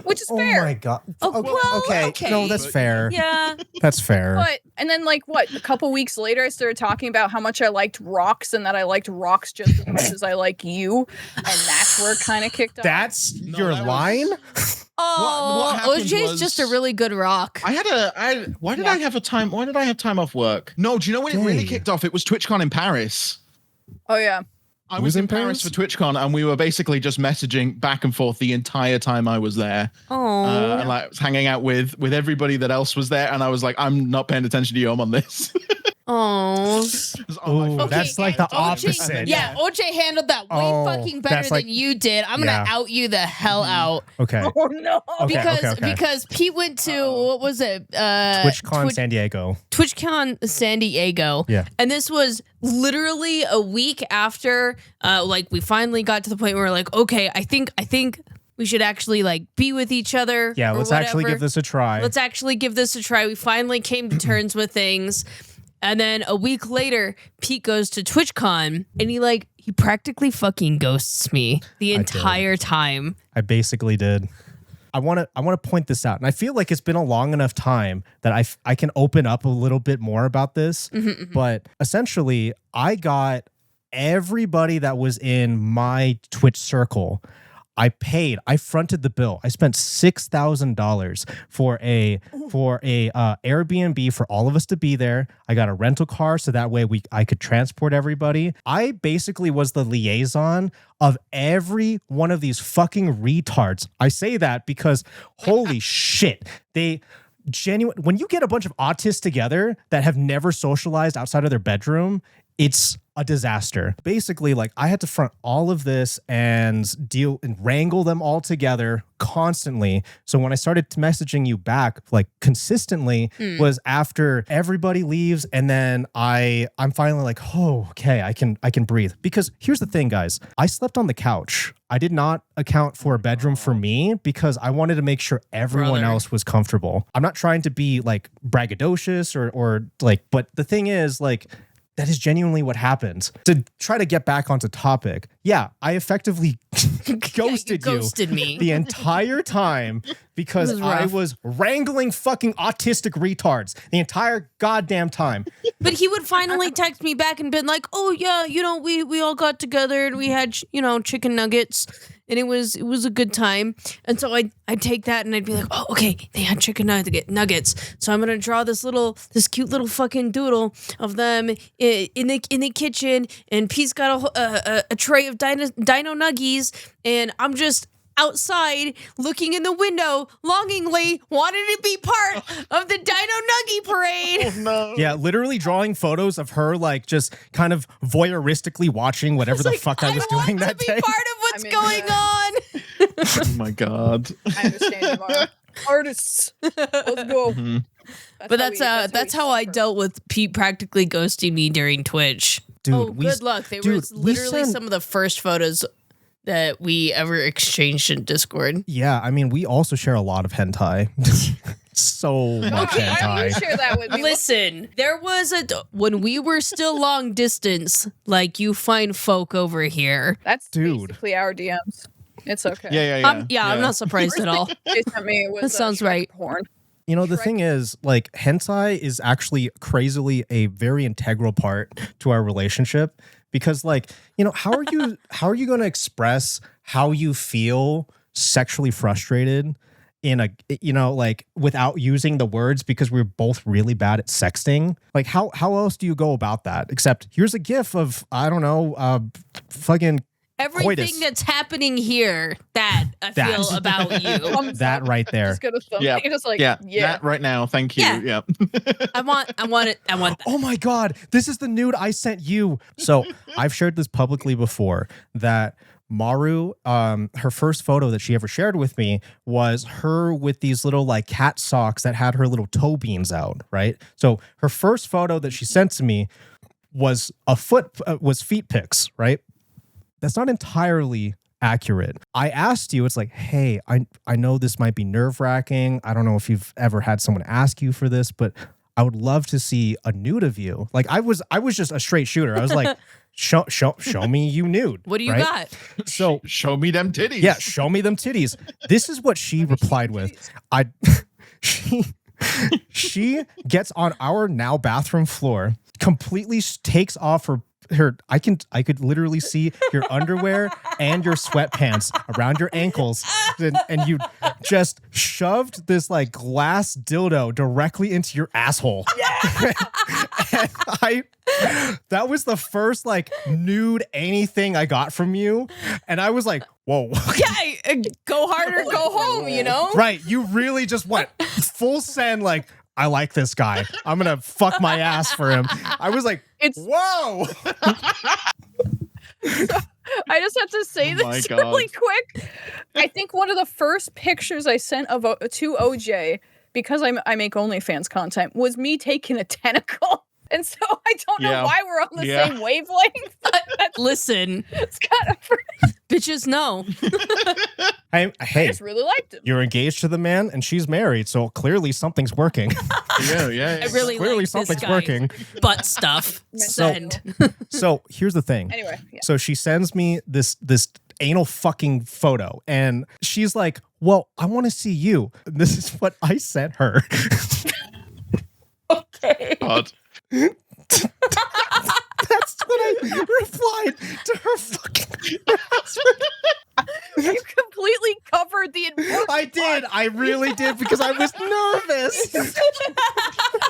Which is fair. Oh my God. Oh, well, okay. No, that's fair. Yeah. That's fair. But, and then like what, a couple weeks later, I started talking about how much I liked rocks and that I liked rocks just as much as I like you. And that's where it kind of kicked off. That's your line? Oh, what OJ's just a really good rock. Why did I have time off work? No, do you know when it really kicked off? It was TwitchCon in Paris. Oh, yeah. I was in Paris for TwitchCon, and we were basically just messaging back and forth the entire time I was there. Oh, and like hanging out with everybody that else was there, and I was like, I'm not paying attention to you. I'm on this. oh. That's like the opposite. Yeah, OJ handled that way fucking better than you did. I'm gonna out you the hell out. Okay. Oh no. Because Pete went to what was it? TwitchCon San Diego. TwitchCon San Diego. Yeah. And this was literally a week after like we finally got to the point where we're like, okay, I think we should actually like be with each other. Yeah, let's actually give this a try. We finally came to terms with things. And then a week later, Pete goes to TwitchCon and he practically fucking ghosts me the entire time. I basically did. I want to point this out, and I feel like it's been a long enough time that I can open up a little bit more about this. But essentially, I got everybody that was in my Twitch circle. I fronted the bill. I spent $6,000 for a Airbnb for all of us to be there. I got a rental car so that way I could transport everybody. I basically was the liaison of every one of these fucking retards. I say that because holy shit, when you get a bunch of autists together that have never socialized outside of their bedroom, it's a disaster. Basically, like I had to front all of this and deal and wrangle them all together constantly. So when I started messaging you back like consistently was after everybody leaves, and then I'm finally like, oh, okay, I can breathe. Because here's the thing, guys, I slept on the couch. I did not account for a bedroom for me because I wanted to make sure everyone else was comfortable. I'm not trying to be like braggadocious or like, but the thing is like, that is genuinely what happened. To try to get back onto topic, yeah, I effectively ghosted me the entire time because I was wrangling fucking autistic retards the entire goddamn time. But he would finally text me back and been like, "Oh yeah, we all got together and we had chicken nuggets." And it was a good time. And so I'd take that and I'd be like, oh, okay, they had chicken nuggets. So I'm going to draw this cute little fucking doodle of them in the kitchen. And Pete's got a tray of dino nuggies. And I'm just outside, looking in the window, longingly wanting to be part of the Dino Nuggie parade. Oh, no. Yeah, literally drawing photos of her, like, just kind of voyeuristically watching whatever the fuck I was doing that day. I want to be part of what's I'm going on. Oh my god. I understand, Tomorrow. Artists, let's go. Mm-hmm. But that's how I dealt with Pete practically ghosting me during Twitch. Dude, good luck. They were literally some of the first photos that we ever exchanged in Discord. Yeah, I mean, we also share a lot of hentai. So much Okay, hentai. you share that with me. Listen, there was when we were still long distance, like you fine folk over here. That's Dude. basically our DMs. It's okay. Yeah. I'm not surprised at all. They sent me was That sounds Shrek right. Porn. You know, the thing is, like, hentai is actually crazily a very integral part to our relationship because, like, you know, how are you going to express how you feel sexually frustrated in a, you know, like, without using the words because we're both really bad at sexting? Like, how else do you go about that? Except here's a gif of, I don't know, fucking Everything coitus. that's happening here, that I feel about you. That right there. Just go to thumb. Yeah. Just like, Yeah. yeah. That right now. Thank you. Yeah. Yeah. I want it. I want that. Oh my God, this is the nude I sent you. So I've shared this publicly before that Maru, her first photo that she ever shared with me was her with these little like cat socks that had her little toe beans out, right? So her first photo that she sent to me was was feet pics, right? That's not entirely accurate. I asked you, it's like, hey, I know this might be nerve-wracking. I don't know if you've ever had someone ask you for this, but I would love to see a nude of you. Like I was just a straight shooter. I was like, show me you nude. What do you right? got? So Show me them titties. yeah, show me them titties. This is what she replied with. She gets on our now bathroom floor, completely takes off her I could literally see your underwear and your sweatpants around your ankles, and you just shoved this like glass dildo directly into your asshole. Yeah. And that was the first like nude anything I got from you, and I was like, whoa. Yeah, go hard or go home, you know? Right, you really just went full send, like, I like this guy. I'm gonna fuck my ass for him. I was like, whoa. I just have to say Oh my this God. really quick. I think one of the first pictures I sent to OJ, because I make OnlyFans content, was me taking a tentacle. And so I don't know why we're on the same wavelength. Listen, It's kind of bitches know. I Hey, just really liked him. you're engaged to the man and she's married, so clearly something's working. Yeah. I really Clearly like something's this working. butt stuff. Send. So here's the thing. Anyway, yeah. So she sends me this anal fucking photo, and she's like, well, I want to see you. This is what I sent her. Okay. God. That's what I replied to her fucking You completely covered the important I did. I really did, because I was nervous.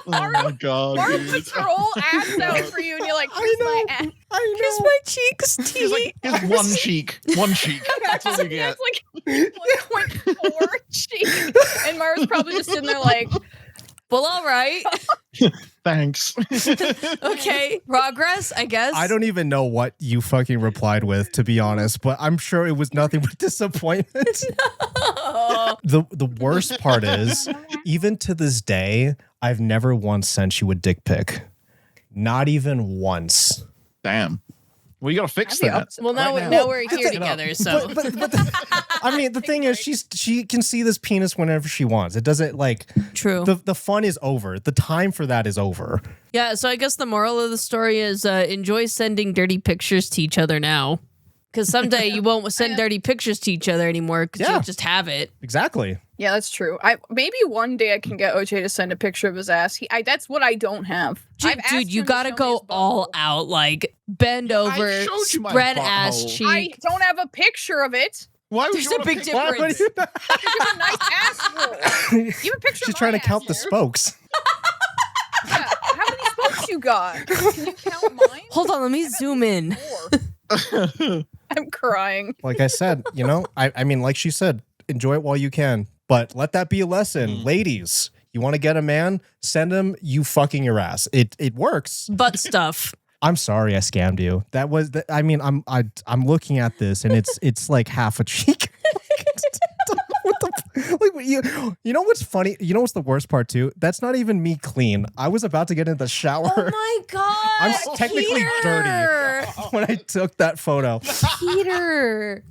Oh my God. Mark dude. puts her whole ass out for you, and you're like, I kiss my know. ass. I know. Kiss my cheeks, He's T. like, here's one cheek. One cheek. That's all you get. It's like 1.4 cheek. And Mara's probably just sitting there like, Well, all right. Thanks. Okay. Progress, I guess. I don't even know what you fucking replied with, to be honest, but I'm sure it was nothing but disappointment. The worst part is, even to this day, I've never once sent you a dick pic. Not even once. Damn. Well, you gotta fix I'd be that. upset. Well, now, Right now now. we're here it together, so. But I mean, the thing is, she can see this penis whenever she wants. It doesn't like True. the fun is over. The time for that is over. Yeah, so I guess the moral of the story is enjoy sending dirty pictures to each other now. Because someday you won't send dirty pictures to each other anymore because Yeah. you'll just have it. Exactly. yeah, that's true. Maybe one day I can get OJ to send a picture of his ass. That's what I don't have. I've asked Dude, you him to gotta show me go his all butthole. out, like bend over, showed you my spread ass butthole. I cheek. don't have a picture of it. Why would There's you a wanna big pick- difference. You have a nice asshole. You have a picture She's of trying my to count the asshole. spokes. Yeah. How many spokes you got? Can you count mine? Hold on, let me zoom in. Four. I'm crying. Like I said, I mean, like she said, enjoy it while you can, but let that be a lesson. Ladies, you want to get a man, send him you fucking your ass. It works. Butt stuff. I'm sorry I scammed you. That was I mean, I'm looking at this and it's like half a cheek. You know what's funny? You know what's the worst part too? That's not even me clean. I was about to get in the shower. Oh my god! I'm technically dirty when I took that photo. Peter.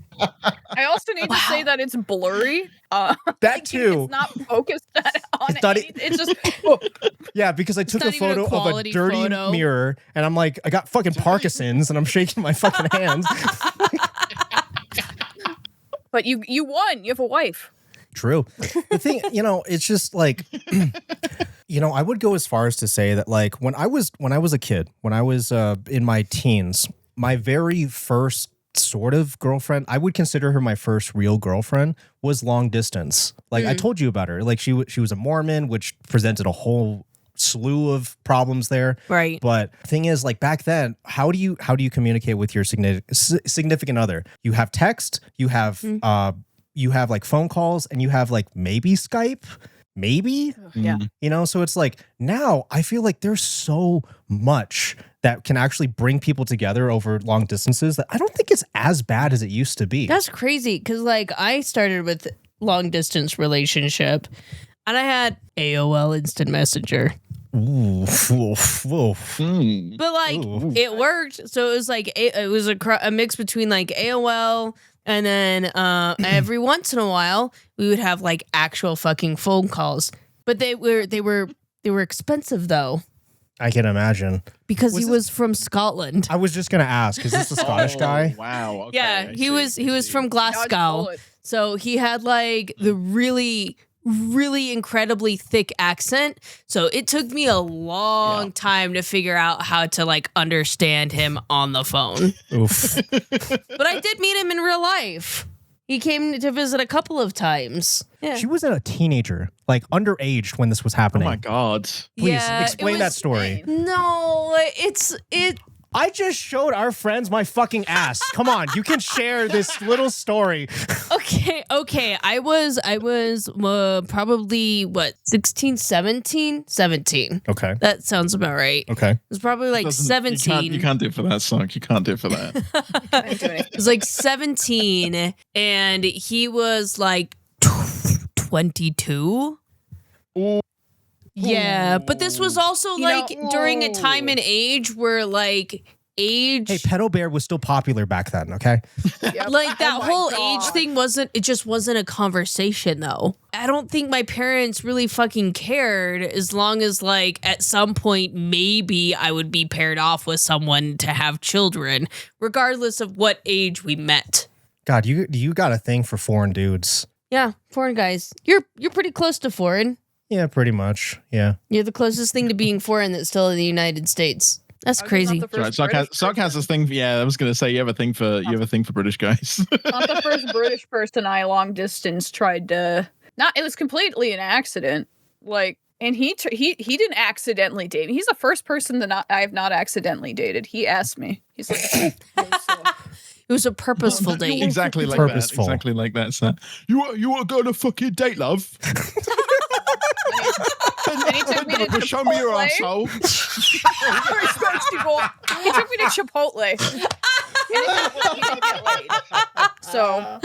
I also need to say that it's blurry. That too. It's not focused on It's not anything. It's just Yeah, because I took a not even a photo of a quality dirty photo. mirror and I'm like, I got fucking Parkinson's and I'm shaking my fucking hands. But you won. You have a wife. True. The thing, it's just like, I would go as far as to say that like when I was a kid, when I was in my teens, my very first sort of girlfriend, I would consider her my first real girlfriend, was long distance. Like I told you about her. Like she was a Mormon, which presented a whole slew of problems there. Right. But the thing is, like back then, how do you communicate with your significant other? You have text, you have like phone calls, and you have like maybe Skype, maybe. Yeah. So it's like now I feel like there's so much that can actually bring people together over long distances that I don't think it's as bad as it used to be. That's crazy because like I started with long distance relationship, and I had AOL Instant Messenger. Ooh. But like it worked, so it was like it was a mix between like AOL and then every once in a while we would have like actual fucking phone calls. But they were expensive though. I can imagine. Because he was from Scotland. I was just gonna ask, is this the Scottish guy? Wow. Okay, Yeah, he was from Dodge Glasgow. bullet. So he had like the really incredibly thick accent. So it took me a long time to figure out how to like understand him on the phone. Oof. But I did meet him in real life. He came to visit a couple of times. Yeah. She was a teenager, like underage when this was Oh happening. my god. Please Yeah, explain it that was- story. No, it I just showed our friends my fucking ass. Come on, you can share this little story. okay. I was probably what 16, 17? 17. Okay. That sounds about right. Okay. It was probably like 17. You can't do it for that, Sock. You can't do it for that. I didn't do anything. It was like 17 and he was like 22. Ooh. Yeah, but this was also like during a time ooh. and age where like age Hey, Pedo Bear was still popular back then, okay? Yep. like that Oh my whole God. age thing just wasn't a conversation though. I don't think my parents really fucking cared as long as like at some point maybe I would be paired off with someone to have children regardless of what age we met. God, you got a thing for foreign dudes. Yeah, foreign guys. You're pretty close to foreign. Yeah, pretty much. Yeah. You're the closest thing to being foreign that's still in the United States. That's I was crazy. not the first Right, British Sock has person. this thing. Yeah, I was gonna say you have a thing for British guys. Not the first British person I long distance tried to. Not. It was completely an accident. Like, and he didn't accidentally date me. He's the first person that I have not accidentally dated. He asked me. He's like, It was a purposeful date. Exactly like Purposeful. that. Exactly like that. So, you want to go on a fucking date, love? and he took me to Show me your Chipotle. asshole. He took me to Chipotle. And he didn't get laid. So,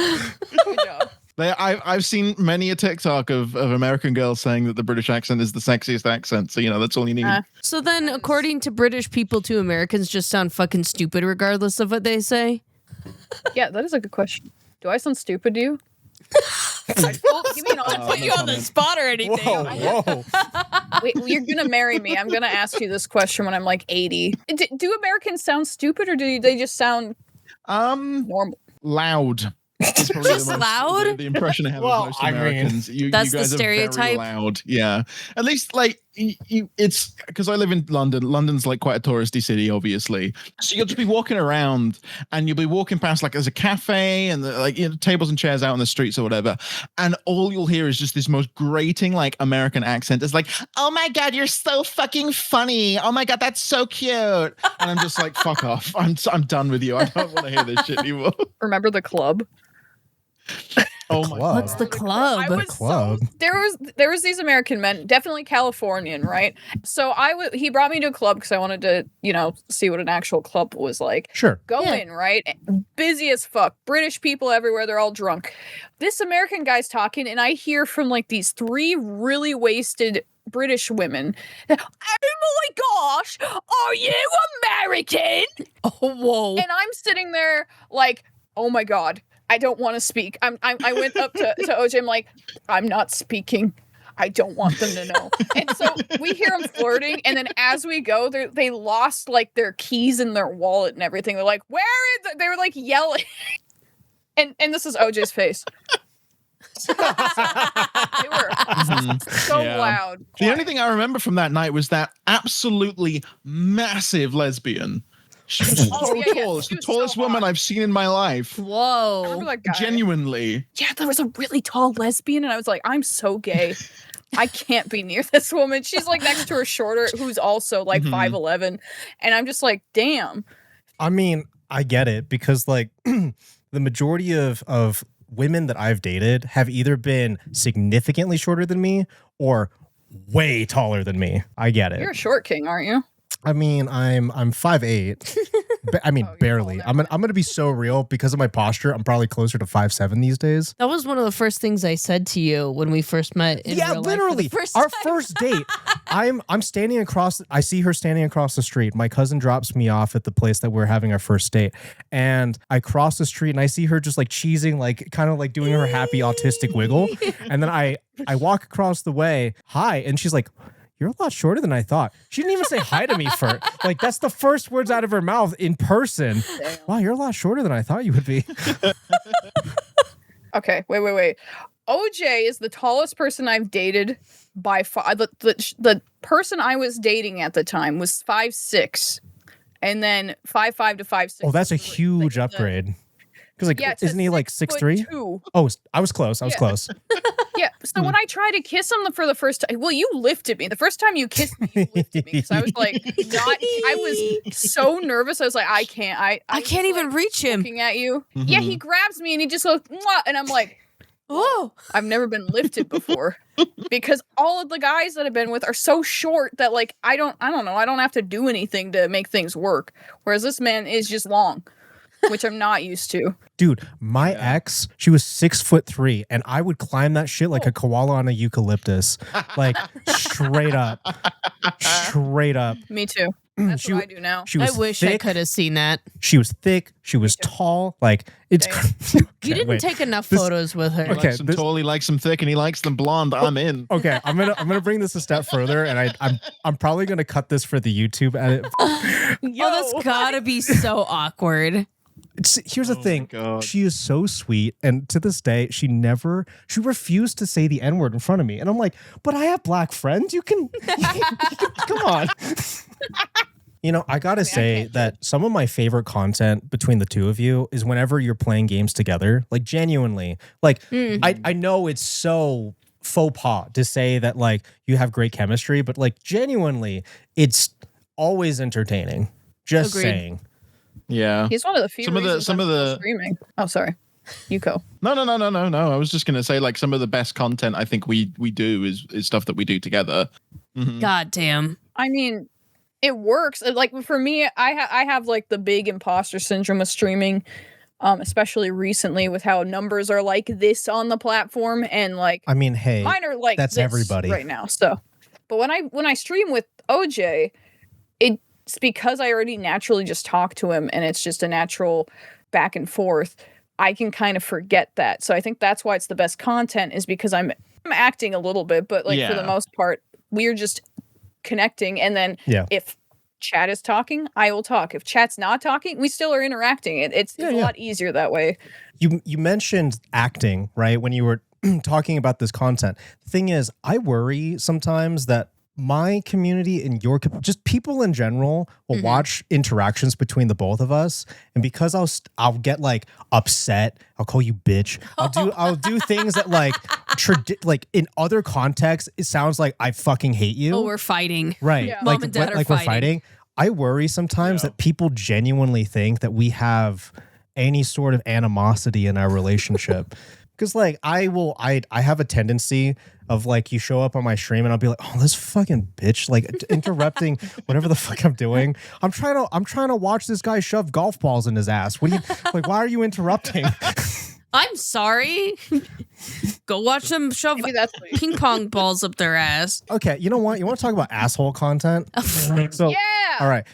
good job. I've seen many a TikTok of American girls saying that the British accent is the sexiest accent. So that's all you need. So then, according to British people, to Americans just sound fucking stupid regardless of what they say. Yeah, that is a good question. Do I sound stupid to you? You mean Not put you on the spot or anything. Whoa. Wait, you're gonna marry me. I'm gonna ask you this question when I'm like 80. Do Americans sound stupid or do they just sound normal? Loud. That's probably Just loud? The impression I have Well, of most I mean, Americans. You that's guys the are very stereotype. loud. Yeah. At least like it's because I live in London. London's like quite a touristy city, obviously. So you'll just be walking around, and you'll be walking past like there's a cafe and like tables and chairs out on the streets or whatever, and all you'll hear is just this most grating like American accent. It's like, "Oh my god, you're so fucking funny! Oh my god, that's so cute!" And I'm just like, "Fuck off! I'm done with you. I don't want to hear this shit anymore." Remember the club? Oh my Club. What's the club? I was Club. there was these American men, definitely Californian, right? So he brought me to a club because I wanted to, see what an actual club was like. Sure. Go in, right? Busy as fuck. British people everywhere. They're all drunk. This American guy's talking, and I hear from like these 3 really wasted British women. Oh my gosh, are you American? Oh, whoa. And I'm sitting there like, oh my god. I don't want to speak. I went up to OJ. I'm like, I'm not speaking. I don't want them to know. And so we hear them flirting, and then as we go, they lost like their keys and their wallet and everything. They're like, "Where is it?" They were like yelling, and this is OJ's face. They were so loud. The only thing I remember from that night was that absolutely massive lesbian. She was so tall. It's the tallest woman I've seen in my life. Whoa. Remember that guy? Genuinely. Yeah, there was a really tall lesbian, and I was like, I'm so gay. I can't be near this woman. She's like next to her shorter, who's also like 5'11", and I'm just like, damn. I mean, I get it because like the majority of women that I've dated have either been significantly shorter than me or way taller than me. I get it. You're a short king, aren't you? I mean, I'm 5'8". I mean, barely. I'm gonna be so real because of my posture. I'm probably closer to 5'7" these days. That was one of the first things I said to you when we first met. In real life literally. for the first Our time. first date. I'm standing across. I see her standing across the street. My cousin drops me off at the place that we're having our first date, and I cross the street and I see her just like cheesing, like kind of like doing her happy autistic wiggle, and then I walk across the way. Hi, and she's like, "You're a lot shorter than I thought." She didn't even say hi to me for like that's the first words out of her mouth in person. Damn. Wow, you're a lot shorter than I thought you would be. Okay, wait. OJ is the tallest person I've dated by far. The person I was dating at the time was 5'6", and then 5'5" to 5'6". Oh, that's a huge upgrade. Because like, isn't he like 6'3"? 6'2". Oh, I was close. I was close. Yeah. So when I tried to kiss him for the first time, well, you lifted me. The first time you kissed me, you lifted me because I was like, I was so nervous. I was like, I can't. I can't even reach him. Looking at you. Yeah, he grabs me and he just goes, "Mwah," and I'm like, Oh, I've never been lifted before because all of the guys that I've been with are so short that like I don't know. I don't have to do anything to make things work. Whereas this man is just long, which I'm not used to. Dude, my ex, she was 6'3", and I would climb that shit like a koala on a eucalyptus. Like straight up. Straight up. Me too. That's what I do now. She I was wish I thick. could have seen that. She was thick. She was tall. Like it's Damn. You didn't take enough photos with her. He likes them tall, he likes them thick, and he likes them blonde. I'm in. Okay, I'm gonna bring this a step further, and I'm probably gonna cut this for the YouTube edit. Oh, that's gotta be so awkward. Here's the thing. God. She is so sweet, and to this day, she refused to say the N-word in front of me, and I'm like, but I have black friends. You can come on. You know, I gotta say that some of my favorite content between the two of you is whenever you're playing games together. Like genuinely, like I know it's so faux pas to say that like you have great chemistry, but like genuinely, it's always entertaining. Just Agreed. saying. Yeah. He's one of the few. Some of the streaming. Oh, sorry. You go. No. I was just gonna say like some of the best content I think we do is stuff that we do together. Mhm. God damn. I mean, it works. Like for me, I have like the big imposter syndrome with streaming, especially recently with how numbers are like this on the platform, and like I mean, hey, mine are like that's this everybody right now. So, but when I stream with OJ, it's because I already naturally just talk to him, and it's just a natural back and forth. I can kind of forget that. So I think that's why it's the best content, is because I'm acting a little bit, but like for the most part, we're just connecting. And then if chat is talking, I will talk. If chat's not talking, we still are interacting. It's a lot easier that way. You mentioned acting, right? When you were talking about this content. The thing is, I worry sometimes that my community and your just people in general will watch interactions between the both of us, and because I'll get like upset, I'll call you bitch. I'll do things that like like in other contexts it sounds like I fucking hate you. Oh, we're fighting. Right. Yeah. Like, Mom and Dad are we're fighting. I worry sometimes that people genuinely think that we have any sort of animosity in our relationship. Because like I have a tendency of like you show up on my stream and I'll be like, oh, this fucking bitch, like interrupting whatever the fuck I'm doing. I'm trying to watch this guy shove golf balls in his ass. What do you like? Why are you interrupting? I'm sorry. Go watch them shove Maybe that's what you- ping pong balls up their ass. Okay, you know what? You want to talk about asshole content? So Yeah. all right.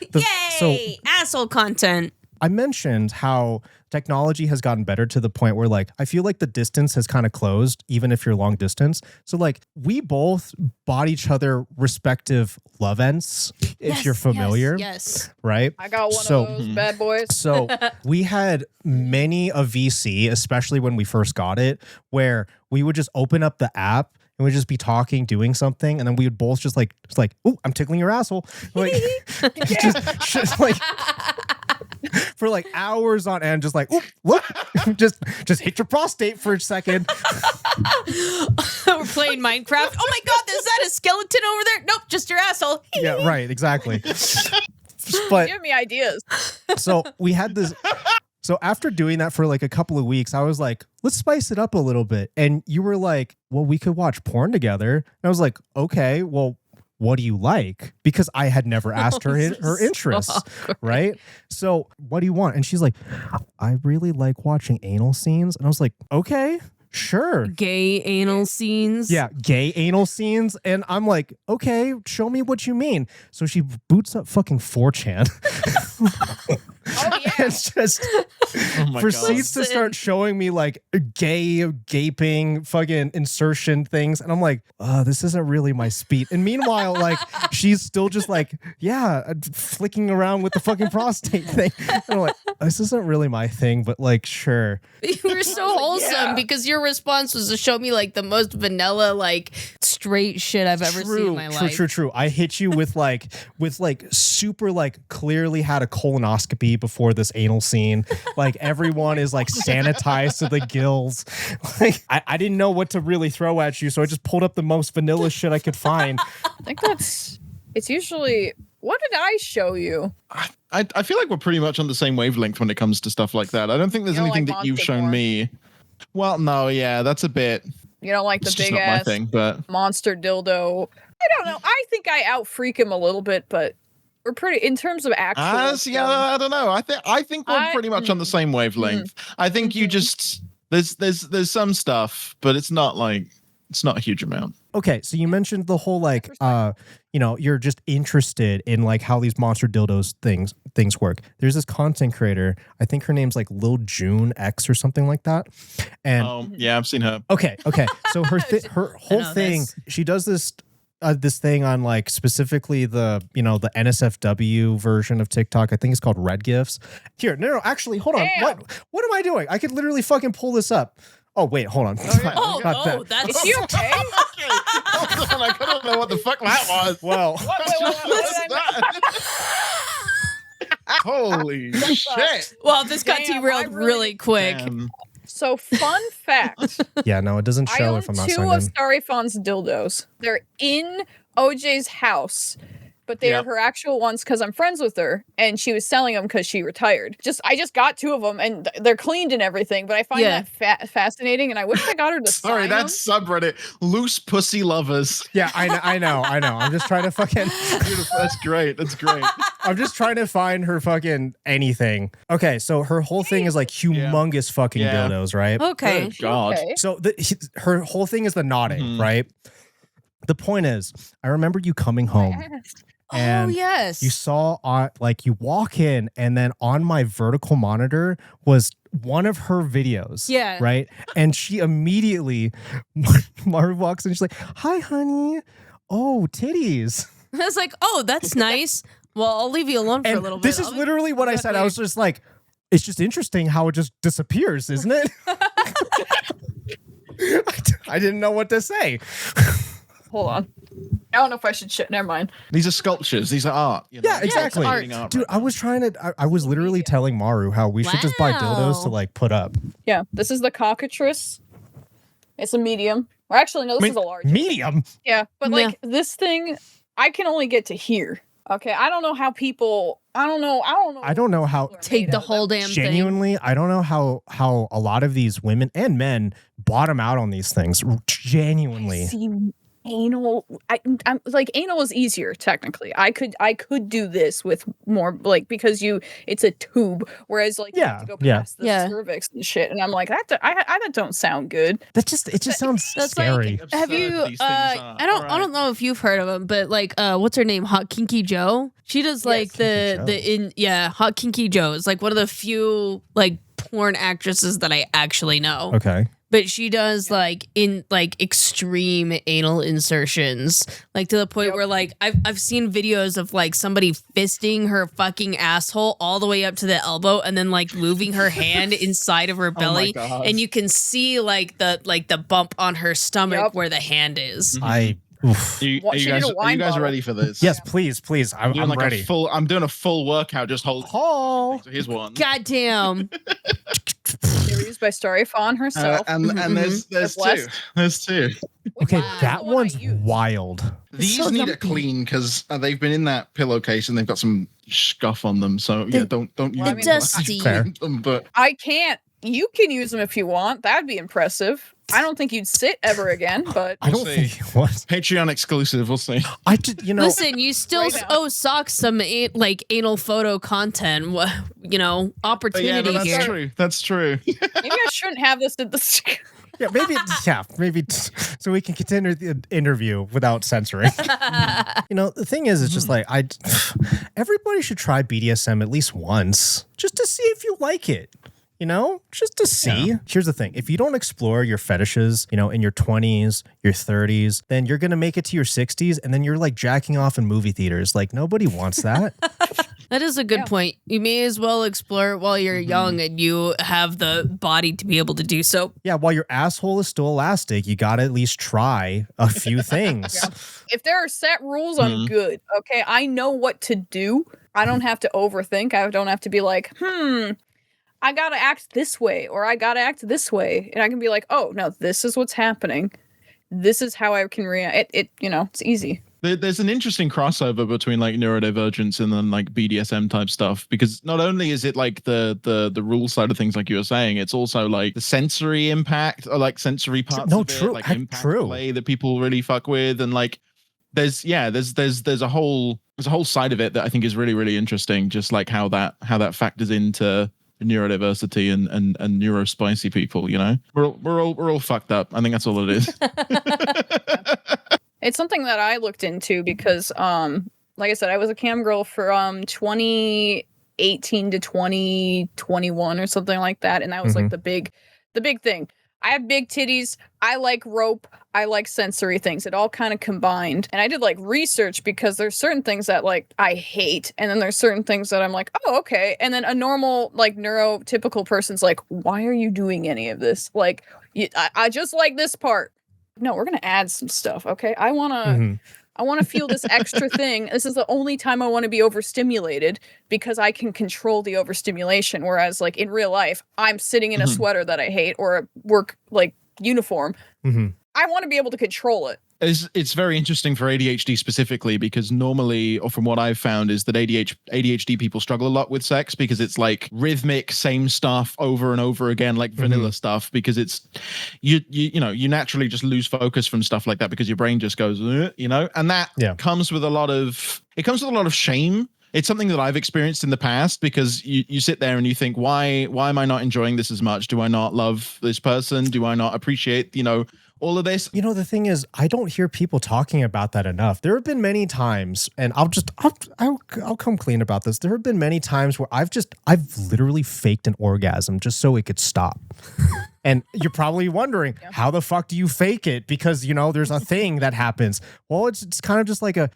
Yay! Asshole content. I mentioned how technology has gotten better to the point where like I feel like the distance has kind of closed even if you're long distance. So like we both bought each other respective love ends if you're familiar, Yes. right? I got one So- of those bad boys. So we had many a VC, especially when we first got it, where we would just open up the app and we'd just be talking, doing something, and then we would both just like, "Ooh, I'm tickling your asshole," like, just like for like hours on end, just like, "Ooh, look, just hit your prostate for a second." We're playing Minecraft. Oh my god, is that a skeleton over there? Nope, just your asshole. Yeah, right, exactly. But Give me ideas. so we had this. So after doing that for like a couple of weeks, I was like, let's spice it up a little bit. And you were like, well, we could watch porn together. And I was like, okay, well, what do you like? Because I had never asked her her interests, right? So what do you want? And she's like, I really like watching anal scenes. And I was like, okay, sure. Gay anal scenes. Yeah, gay anal scenes. And I'm like, okay, show me what you mean. So she boots up fucking 4chan. Oh yeah. It's just proceeds to start showing me like gay, gaping, fucking insertion things. And I'm like, this isn't really my speed. And meanwhile, like, she's still just like, yeah, flicking around with the fucking prostate thing. And I'm like, this isn't really my thing, but like, sure. You were so wholesome because your response was to show me like the most vanilla, like straight shit I've ever seen in my life. True. I hit you with super like clearly had a colonoscopy before this anal scene. Like everyone is like sanitized to the gills. Like I didn't know what to really throw at you, so I just pulled up the most vanilla shit I could find. I think it's usually, what did I show you? I feel like we're pretty much on the same wavelength when it comes to stuff like that. I don't think there's You don't anything like that you've monster shown porn? me. Well, no, yeah, that's a bit. You don't like the It's just big not my ass thing, but monster dildo. I don't know. I think I out freak him a little bit, but we're pretty in terms of actual. yeah, I don't know. I think we're pretty much on the same wavelength. I think you just there's some stuff, but it's not a huge amount. Okay, so you mentioned the whole like you're just interested in like how these monster dildos things work. There's this content creator, I think her name's like Lil June X or something like that. And Yeah, I've seen her. okay. So her whole thing, she does this thing on like specifically the the NSFW version of TikTok. I think it's called Red GIFs. Here, no, actually, hold on. Damn. What am I doing? I could literally fucking pull this up. Oh wait, hold on. That's Is she okay? Hold on, I don't know what the fuck that was. Well, What did I Holy shit! well, this got Damn, derailed I really- really quick. Damn. So fun fact. yeah, no, it doesn't I show own if I'm not 2 signed of in. Starry Fawn's dildos. They're in OJ's house, but they Yeah. are her actual ones because I'm friends with her, and she was selling them because she retired. I just got 2 of them, and they're cleaned and everything. But I find that fascinating, and I wish I got her to Sorry, sign that's them. subreddit. Loose pussy lovers. Yeah, I know. I'm just trying to fucking. Beautiful. That's great. That's great. I'm just trying to find her fucking anything. Okay, so her whole thing is like humongous fucking Yeah. dildos, right? Okay. Good God. Okay. So her whole thing is the nodding, right? The point is, I remember you coming home and oh yes. you saw like you walk in and then on my vertical monitor was one of her videos. Yeah. Right. And she immediately, Mara walks in, she's like, "Hi, honey. Oh, titties." I was like, oh, that's nice. Well, I'll leave you alone for a And little bit. this is literally what I said. I was just like, it's just interesting how it just disappears, isn't it? I didn't know what to say. Hold on. I don't know if I should shit. Never mind. These are sculptures. These are art. You know? Yeah, exactly. Art Dude, right I was trying to, I was literally telling Maru how we should just buy dildos to Wow. like put up. Yeah, this is the cockatrice. It's a medium. Or actually, no, this is a large. Medium? Yeah, but like this thing, I can only get to here. Okay, I don't know how people. I don't know. I don't know how. Take the whole damn thing. Genuinely, I don't know how a lot of these women and men bottom out on these things. Genuinely. See, anal. I'm like anal is easier technically. I could do this with more like because it's a tube, whereas like you have to go past the cervix and shit, and I'm like that don't sound good. It just sounds That's scary. like, have you? Absurd these things are. I don't know if you've heard of them, but like, what's her name? Hot Kinky Joe. She does like Hot Kinky Joe is like one of the few like porn actresses that I actually know. Okay. But she does like extreme anal insertions, like to the point where like I've seen videos of like somebody fisting her fucking asshole all the way up to the elbow and then like moving her hand inside of her belly, and you can see like the bump on her stomach where the hand is. Are you guys ready for this? Yes, please. I'm like ready. I'm doing a full workout. Just hold. Oh, So here's one. Goddamn. They were used by Starry Fawn herself. And there's two. There's two. okay, Wow. that The one I one's used. wild. These so need a lumpy. clean because they've been in that pillowcase and they've got some scuff on them. So yeah, don't use Well, I them. mean, dusty. Fair. But I can't. You can use them if you want. That'd be impressive. I don't think you'd sit ever again, but I don't We'll think it was. Patreon exclusive. We'll see. I just, Listen, you still Right now. owe Socks some like anal photo content. But yeah, Opportunity that's here. true. That's true. maybe I shouldn't have this at the. yeah, maybe so we can continue the interview without censoring. The thing is, it's just like everybody should try BDSM at least once, just to see if you like it. Just to see. Yeah. Here's the thing. If you don't explore your fetishes, in your 20s, your 30s, then you're going to make it to your 60s and then you're like jacking off in movie theaters. Like nobody wants that. That is a good point. You may as well explore it while you're young and you have the body to be able to do so. Yeah, while your asshole is still elastic, you got to at least try a few things. Yeah. If there are set rules, I'm good. Okay, I know what to do. I don't have to overthink. I don't have to be like, I gotta act this way or I gotta act this way. And I can be like, oh, no, this is what's happening. This is how I can react. It's easy. There's an interesting crossover between like neurodivergence and then like BDSM type stuff, because not only is it like the rule side of things like you were saying, it's also like the sensory impact or like sensory parts of it, like impact play that people really fuck with, and like there's a whole side of it that I think is really, really interesting, just like how that factors into neurodiversity and neurospicy people. We're all fucked up. I think that's all it is. It's something that I looked into because, like I said, I was a cam girl for 2018 to 2021 or something like that, and that was like the big thing. I have big titties. I like rope. I like sensory things. It all kind of combined. And I did like research because there's certain things that like I hate. And then there's certain things that I'm like, oh, okay. And then a normal like neurotypical person's like, why are you doing any of this? Like, I just like this part. No, we're going to add some stuff. Okay. I want to feel this extra thing. This is the only time I want to be overstimulated because I can control the overstimulation. Whereas like in real life, I'm sitting in a sweater that I hate or a work like uniform. I want to be able to control it. It's very interesting for ADHD specifically, because normally, or from what I've found, is that ADHD people struggle a lot with sex because it's like rhythmic, same stuff over and over again, like vanilla stuff, because it's you naturally just lose focus from stuff like that because your brain just goes, and that comes with a lot of shame. It's something that I've experienced in the past, because you sit there and you think, why am I not enjoying this as much? Do I not love this person? Do I not appreciate, all of this? The thing is, I don't hear people talking about that enough. There have been many times, and I'll come clean about this. There have been many times where I've literally faked an orgasm just so it could stop. And you're probably wondering, how the fuck do you fake it? Because, there's a thing that happens. Well, it's kind of just like a...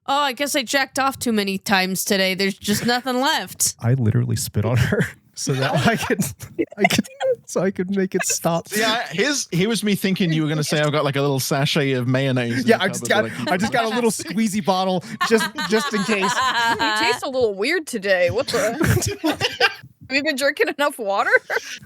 Oh, I guess I jacked off too many times today. There's just nothing left. I literally spit on her. so that I could make it stop. Yeah, here was me thinking you were going to say I've got like a little sachet of mayonnaise. Yeah, I just got a little squeezy bottle just in case. You taste a little weird today. What the? Have you been drinking enough water?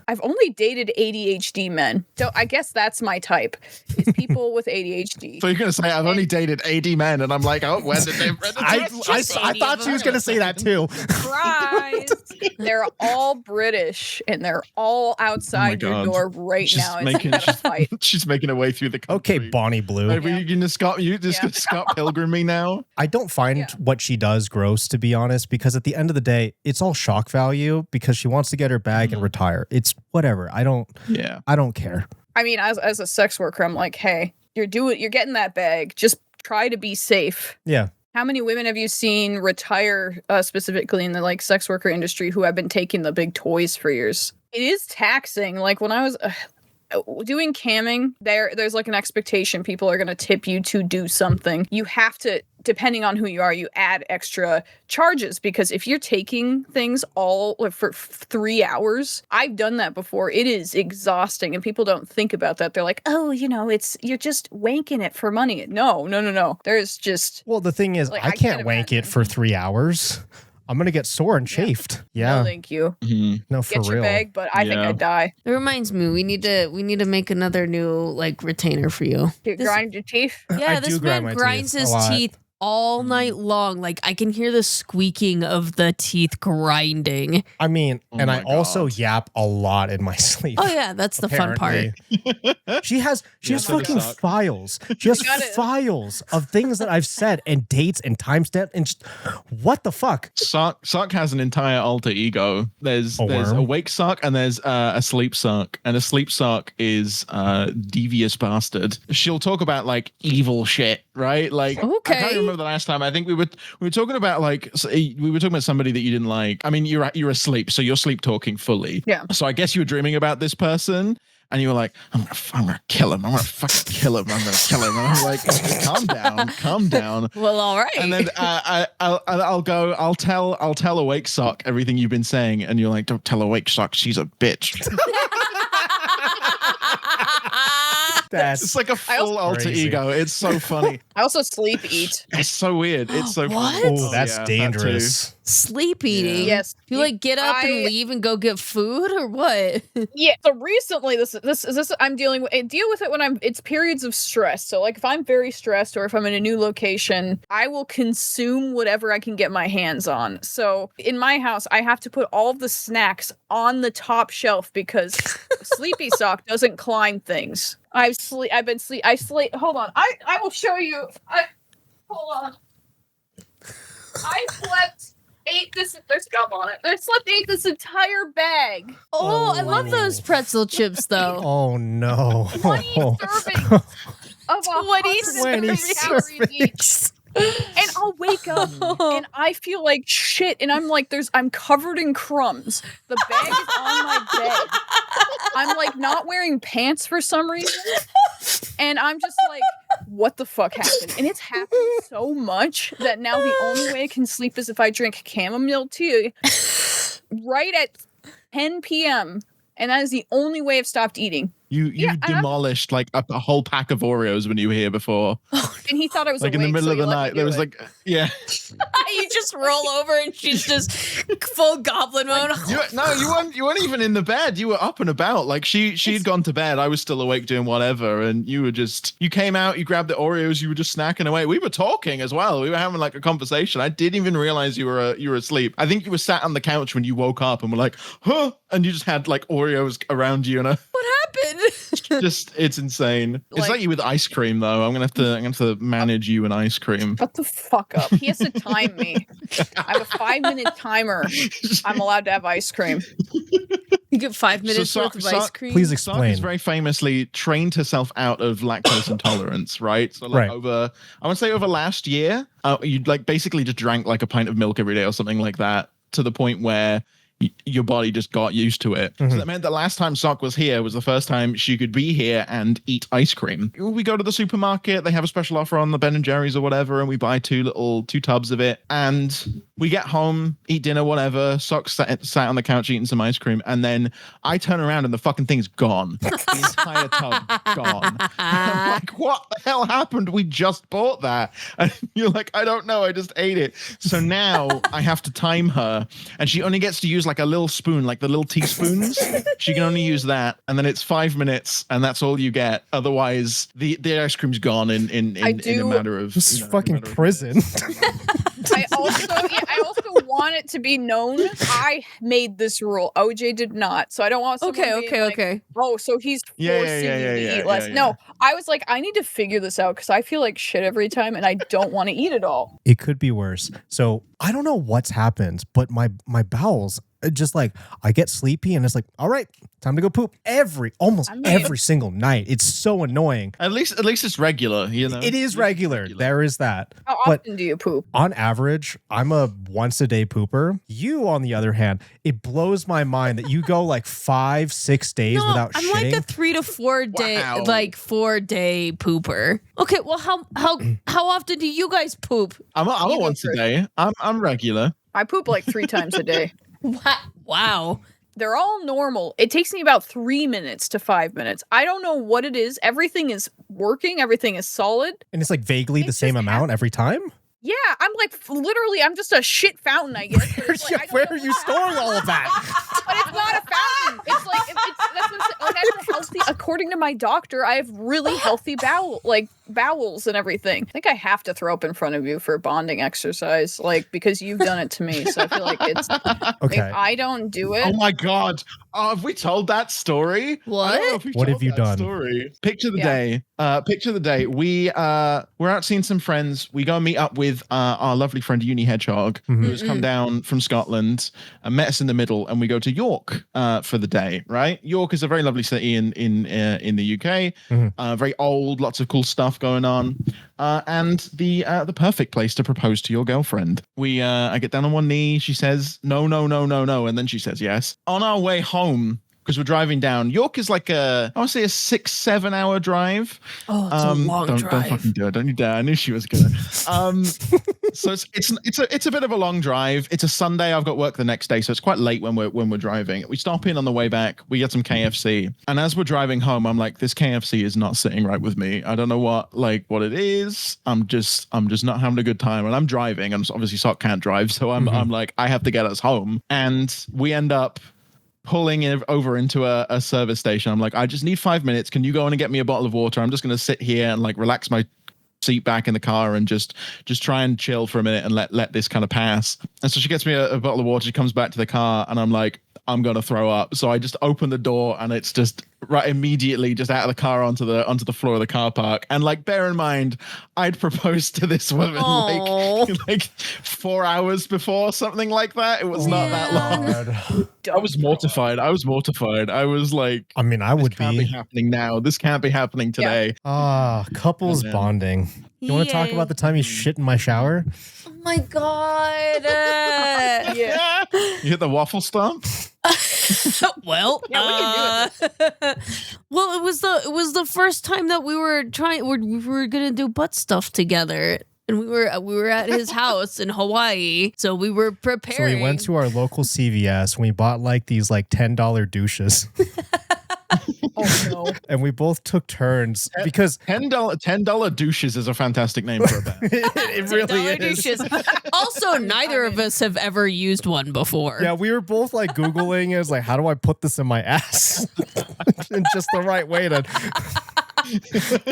I've only dated ADHD men. So I guess that's my type, is people with ADHD. So you're going to say I've only dated 80 men, and I'm like, oh, when did they... I thought she was going to say that too. Surprise! They're all British, and they're all outside your door right now. It's not a fight. She's making her way through the country. Okay, Bonnie Blue. Maybe you can just Scott Pilgrim me now. I don't find what she does gross, to be honest, because at the end of the day, it's all shock value because she wants to get her bag and retire. It's whatever. I don't care. I mean, as a sex worker, I'm like, hey, you're getting that bag. Just try to be safe. Yeah. How many women have you seen retire specifically in the like sex worker industry who have been taking the big toys for years? It is taxing. Like when I was doing camming, there's like an expectation people are going to tip you to do something. You have to, depending on who you are, you add extra charges, because if you're taking things all for 3 hours, I've done that before. It is exhausting, and people don't think about that. They're like, oh, you're just wanking it for money. No. There's just... Well, the thing is, like, I can't wank it for 3 hours. I'm going to get sore and chafed. Yeah. No, thank you. Mm-hmm. No, for real. Get your bag, but I think I'd die. It reminds me, we need to make another new like retainer for you. You grind your teeth? Yeah, this man grinds his teeth all night long. Like I can hear the squeaking of the teeth grinding. I mean, I also yap a lot in my sleep. Oh yeah, that's the fun part. She has fucking files. She has files of things that I've said and dates and timestamp and just, what the fuck? Sock has an entire alter ego. There's a wake sock and there's a sleep sock, and a sleep sock is devious bastard. She'll talk about like evil shit, right? Like okay. I can't remember the last time. I think we were talking about like we were talking about somebody that you didn't like. I mean, you're asleep, so you're sleep talking fully. Yeah. So I guess you were dreaming about this person, and you were like, I'm gonna kill him. I'm gonna fucking kill him. I'm gonna kill him. And I'm like, calm down. Well, all right. And then I'll tell Awake Sock everything you've been saying, and you're like, don't tell Awake Sock, she's a bitch. It's like a full alter ego. It's so funny. I also sleep eat. It's so weird. It's so what? funny. Oh, that's dangerous. Sleep eating. Yeah. Yes. You like get up and leave and go get food or what? Yeah. So recently, this I'm dealing with. I deal with it when it's periods of stress. So like if I'm very stressed or if I'm in a new location, I will consume whatever I can get my hands on. So in my house, I have to put all of the snacks on the top shelf because Sleepy Sock doesn't climb things. I sleep. Hold on. I will show you. Hold on. I ate this. There's gum on it. I ate this entire bag. Oh, I love those pretzel chips, though. Oh no! 20 servings of 20 servings. And I'll wake up and I feel like shit, and I'm like, I'm covered in crumbs. The bag is on my bed. I'm like not wearing pants for some reason, and I'm just like, what the fuck happened? And it's happened so much that now the only way I can sleep is if I drink chamomile tea right at 10 p.m. And that is the only way I've stopped eating. You demolished like a whole pack of Oreos when you were here before. And he thought I was like awake, in the middle of the night. There was like, yeah. You just roll over and she's just full goblin mode. You weren't even in the bed. You were up and about. Like she'd gone to bed. I was still awake doing whatever, and you came out. You grabbed the Oreos. You were just snacking away. We were talking as well. We were having like a conversation. I didn't even realize you were asleep. I think you were sat on the couch when you woke up and were like, huh, and you just had like Oreos around you and what happened? It's insane. It's like you with ice cream though. I'm gonna have to manage you and ice cream. Shut the fuck up. He has to time me. I have a 5-minute timer. I'm allowed to have ice cream. You get 5 minutes worth of ice cream. Please explain. Sock is very famously trained herself out of lactose intolerance, right? So like over last year, you like basically just drank like a pint of milk every day or something like that, to the point where your body just got used to it. So that meant that last time Sock was here was the first time she could be here and eat ice cream. We go to the supermarket, they have a special offer on the Ben & Jerry's or whatever, and we buy two tubs of it, and we get home, eat dinner, whatever. Sock sat on the couch eating some ice cream, and then I turn around and the fucking thing's gone. The entire tub gone. I'm like, what the hell happened? We just bought that. And you're like, I don't know, I just ate it. So now I have to time her, and she only gets to use like a little spoon, like the little teaspoons. She can only use that, and then it's 5 minutes, and that's all you get. Otherwise, the ice cream's gone in a matter of this is fucking prison. I also want it to be known I made this rule. OJ did not, so I don't want someone Okay. Oh, so he's forcing you to eat less. No, I was like, I need to figure this out because I feel like shit every time, and I don't want to eat it all. It could be worse. So I don't know what's happened, but my bowels just like I get sleepy and it's like, all right, time to go poop almost every single night. It's so annoying. At least it's regular, you know. It is regular. There is that. How often do you poop? On average, I'm a once a day pooper. You, on the other hand, it blows my mind that you go like 5-6 days without shitting. I'm like a 3 to 4 day, Wow. like 4 day pooper. Okay, well, how often do you guys poop? I'm a once a day. I'm regular. I poop like 3 times a day. Wow. They're all normal. It takes me about 3 minutes to 5 minutes. I don't know what it is. Everything is working. Everything is solid. And it's like vaguely the same amount every time? Yeah, I'm like literally, I'm just a shit fountain, I guess. Where are you storing all of that? But it's not a fountain. It's like that's what I'm saying. Like, I have a healthy. According to my doctor, I have really healthy bowels and everything. I think I have to throw up in front of you for a bonding exercise, like because you've done it to me. So I feel like it's okay. If I don't do it. Oh my god! Have we told that story? What? What have you done? Story. Picture the day. Picture the day. We're out seeing some friends. We go and meet up with our lovely friend Uni Hedgehog, who has come down from Scotland and met us in the middle, and we go to York for the day. Right? York is a very lovely city in the UK. Very old, lots of cool stuff going on, and the perfect place to propose to your girlfriend. I get down on one knee. She says no, and then she says yes. On our way home, because we're driving down, York is like I want to say a 6-7 hour drive. Oh, it's a long drive. Don't fucking do it. Don't you dare. I knew she was gonna. So it's a bit of a long drive. It's a Sunday. I've got work the next day, so it's quite late when we're driving. We stop in on the way back. We get some KFC, and as we're driving home, I'm like, this KFC is not sitting right with me. I don't know what it is. I'm just not having a good time, and I'm driving. And obviously Sock can't drive, so I'm like, I have to get us home, and we end up pulling over into a service station. I'm like, I just need 5 minutes. Can you go in and get me a bottle of water? I'm just going to sit here and like relax my seat back in the car and just try and chill for a minute and let this kind of pass. And so she gets me a bottle of water. She comes back to the car and I'm like, I'm going to throw up. So I just open the door and it's just right immediately just out of the car onto the floor of the car park. And like, bear in mind, I'd proposed to this woman like 4 hours before, something like that. It was not that long. I was mortified. I was like, I mean, I would this can't be happening now. This can't be happening today. Couples bonding. You want to talk about the time you shit in my shower? Oh my god. Yeah. You hit the waffle stomp? Well, Yeah, we can do it. well, it was the first time that we were gonna do butt stuff together. And we were at his house in Hawaii, so we were preparing. So we went to our local CVS and we bought like these like $10 douches. Oh no. And we both took turns because $10 douches is a fantastic name for a band. it really $10 is. douches. Also, neither of us have ever used one before. Yeah, we were both like Googling it, like, how do I put this in my ass in just the right way to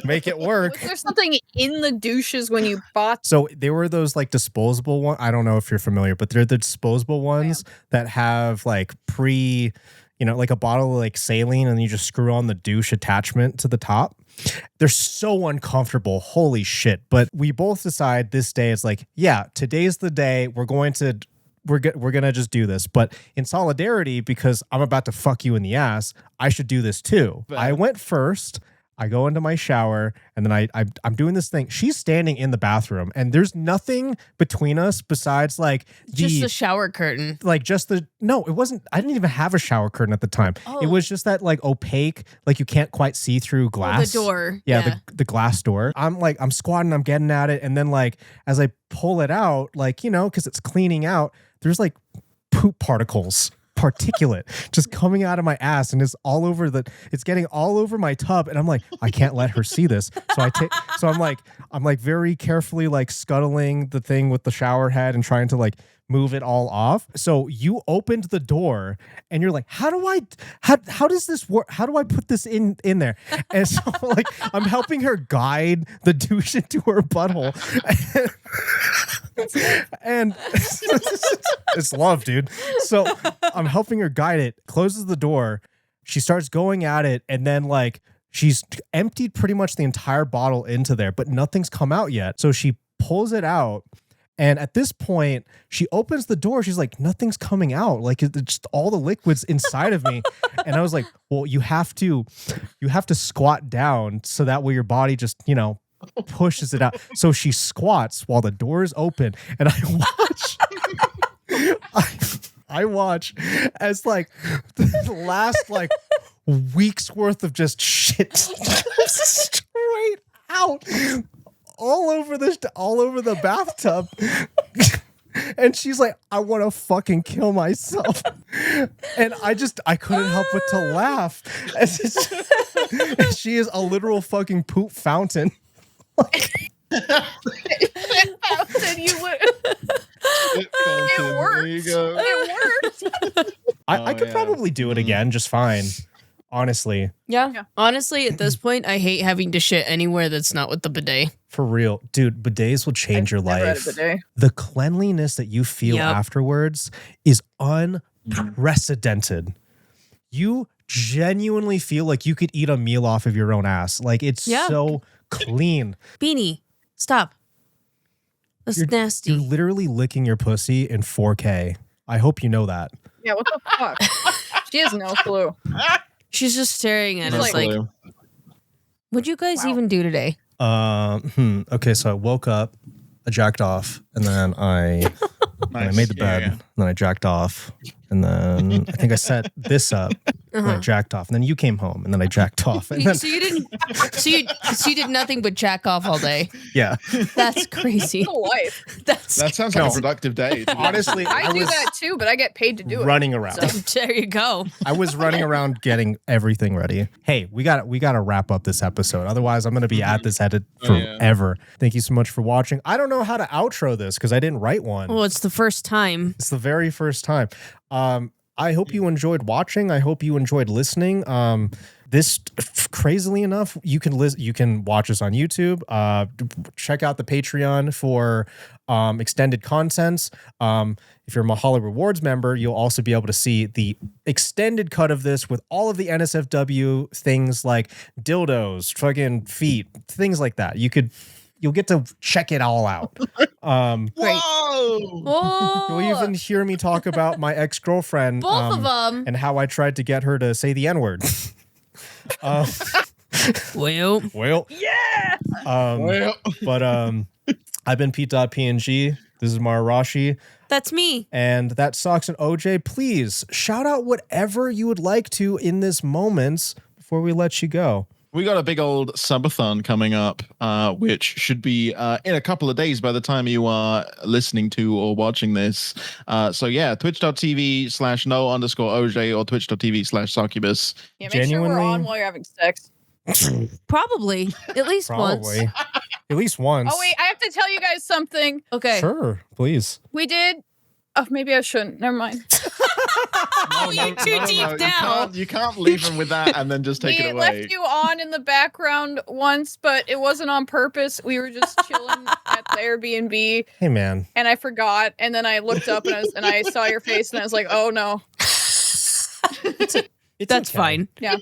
make it work? Was there something in the douches when you bought? So they were those like disposable ones. I don't know if you're familiar, but they're the disposable ones that have like like a bottle of like saline, and you just screw on the douche attachment to the top. They're so uncomfortable. Holy shit. But we both decide this day, it's like, yeah, today's the day. We're going to just do this. But in solidarity, because I'm about to fuck you in the ass, I should do this too. I went first. I go into my shower, and then I'm doing this thing. She's standing in the bathroom, and there's nothing between us besides like Just the shower curtain. like just the no, it wasn't. I didn't even have a shower curtain at the time. Oh. It was just that like opaque, like you can't quite see through glass. The door. Yeah, the glass door. I'm squatting, I'm getting at it, and then like as I pull it out, like because it's cleaning out, there's like poop particles. Particulate just coming out of my ass, and it's getting all over my tub, and I'm like, I can't let her see this. So I'm like very carefully like scuttling the thing with the shower head and trying to like move it all off. So you opened the door and you're like, how does this work? How do I put this in there? And so like I'm helping her guide the douche into her butthole. And it's love, dude. So I'm helping her guide it, closes the door. She starts going at it, and then like she's emptied pretty much the entire bottle into there, but nothing's come out yet. So she pulls it out. And at this point, she opens the door. She's like, nothing's coming out. Like it's just all the liquids inside of me. And I was like, well, you have to squat down so that way your body just, pushes it out. So she squats while the door is open. And I watch as like the last like week's worth of just shit straight out. All over the bathtub. And she's like, I want to fucking kill myself. And I couldn't help but to laugh. She is a literal fucking poop fountain. It worked. There you go. It worked. I could probably do it again just fine. Honestly. Yeah. Honestly, at this point, I hate having to shit anywhere that's not with the bidet. For real. Dude, bidets will change your Never had a life. bidet. The cleanliness that you feel afterwards is unprecedented. You genuinely feel like you could eat a meal off of your own ass. Like it's so clean. Beanie, stop. That's nasty. You're literally licking your pussy in 4K. I hope you know that. Yeah, what the fuck? She has no clue. She's just staring at She's us like, what'd you guys even do today? Okay, so I woke up, I jacked off, and then I made the bed, and then I jacked off, and then I think I set this up, and I jacked off, and then you came home, and then I jacked off, and then So you did nothing but jack off all day. yeah. That's crazy. It's a life. That's That sounds like a productive day. Honestly, I do was that too, but I get paid to do it. running around. there you go. I was running around getting everything ready. Hey, we got to wrap up this episode. Otherwise, I'm going to be at this edit forever. Thank you so much for watching. I don't know how to outro this because I didn't write one. Well, it's the first time. It's the very first time. I hope you enjoyed watching. I hope you enjoyed listening. This, crazily enough, you can watch us on YouTube. Check out the Patreon for extended contents. If you're a Mahalo Rewards member, you'll also be able to see the extended cut of this with all of the NSFW things like dildos, fucking feet, things like that. You'll get to check it all out. Great. Whoa. You'll even hear me talk about my ex-girlfriend. Both of them. And how I tried to get her to say the N-word. Well. Yeah. But I've been Pete.png. This is Marashi. That's me. And that's Socks and OJ. Please shout out whatever you would like to in this moment before we let you go. We got a big old subathon coming up, which should be in a couple of days by the time you are listening to or watching this. So yeah, twitch.tv/no_OJ or twitch.tv/Sockubus. Yeah, make sure we're on while you're having sex. Probably. At least once. At least once. Oh wait, I have to tell you guys something. Okay. Sure, please. We did. Oh, maybe I shouldn't. Never mind. You're too deep down. You can't leave him with that and then just take it We away. left you on in the background once, but it wasn't on purpose. We were just chilling at the Airbnb. Hey, man. And I forgot. And then I looked up and I saw your face and I was like, oh no. It's That's okay. fine. Yeah.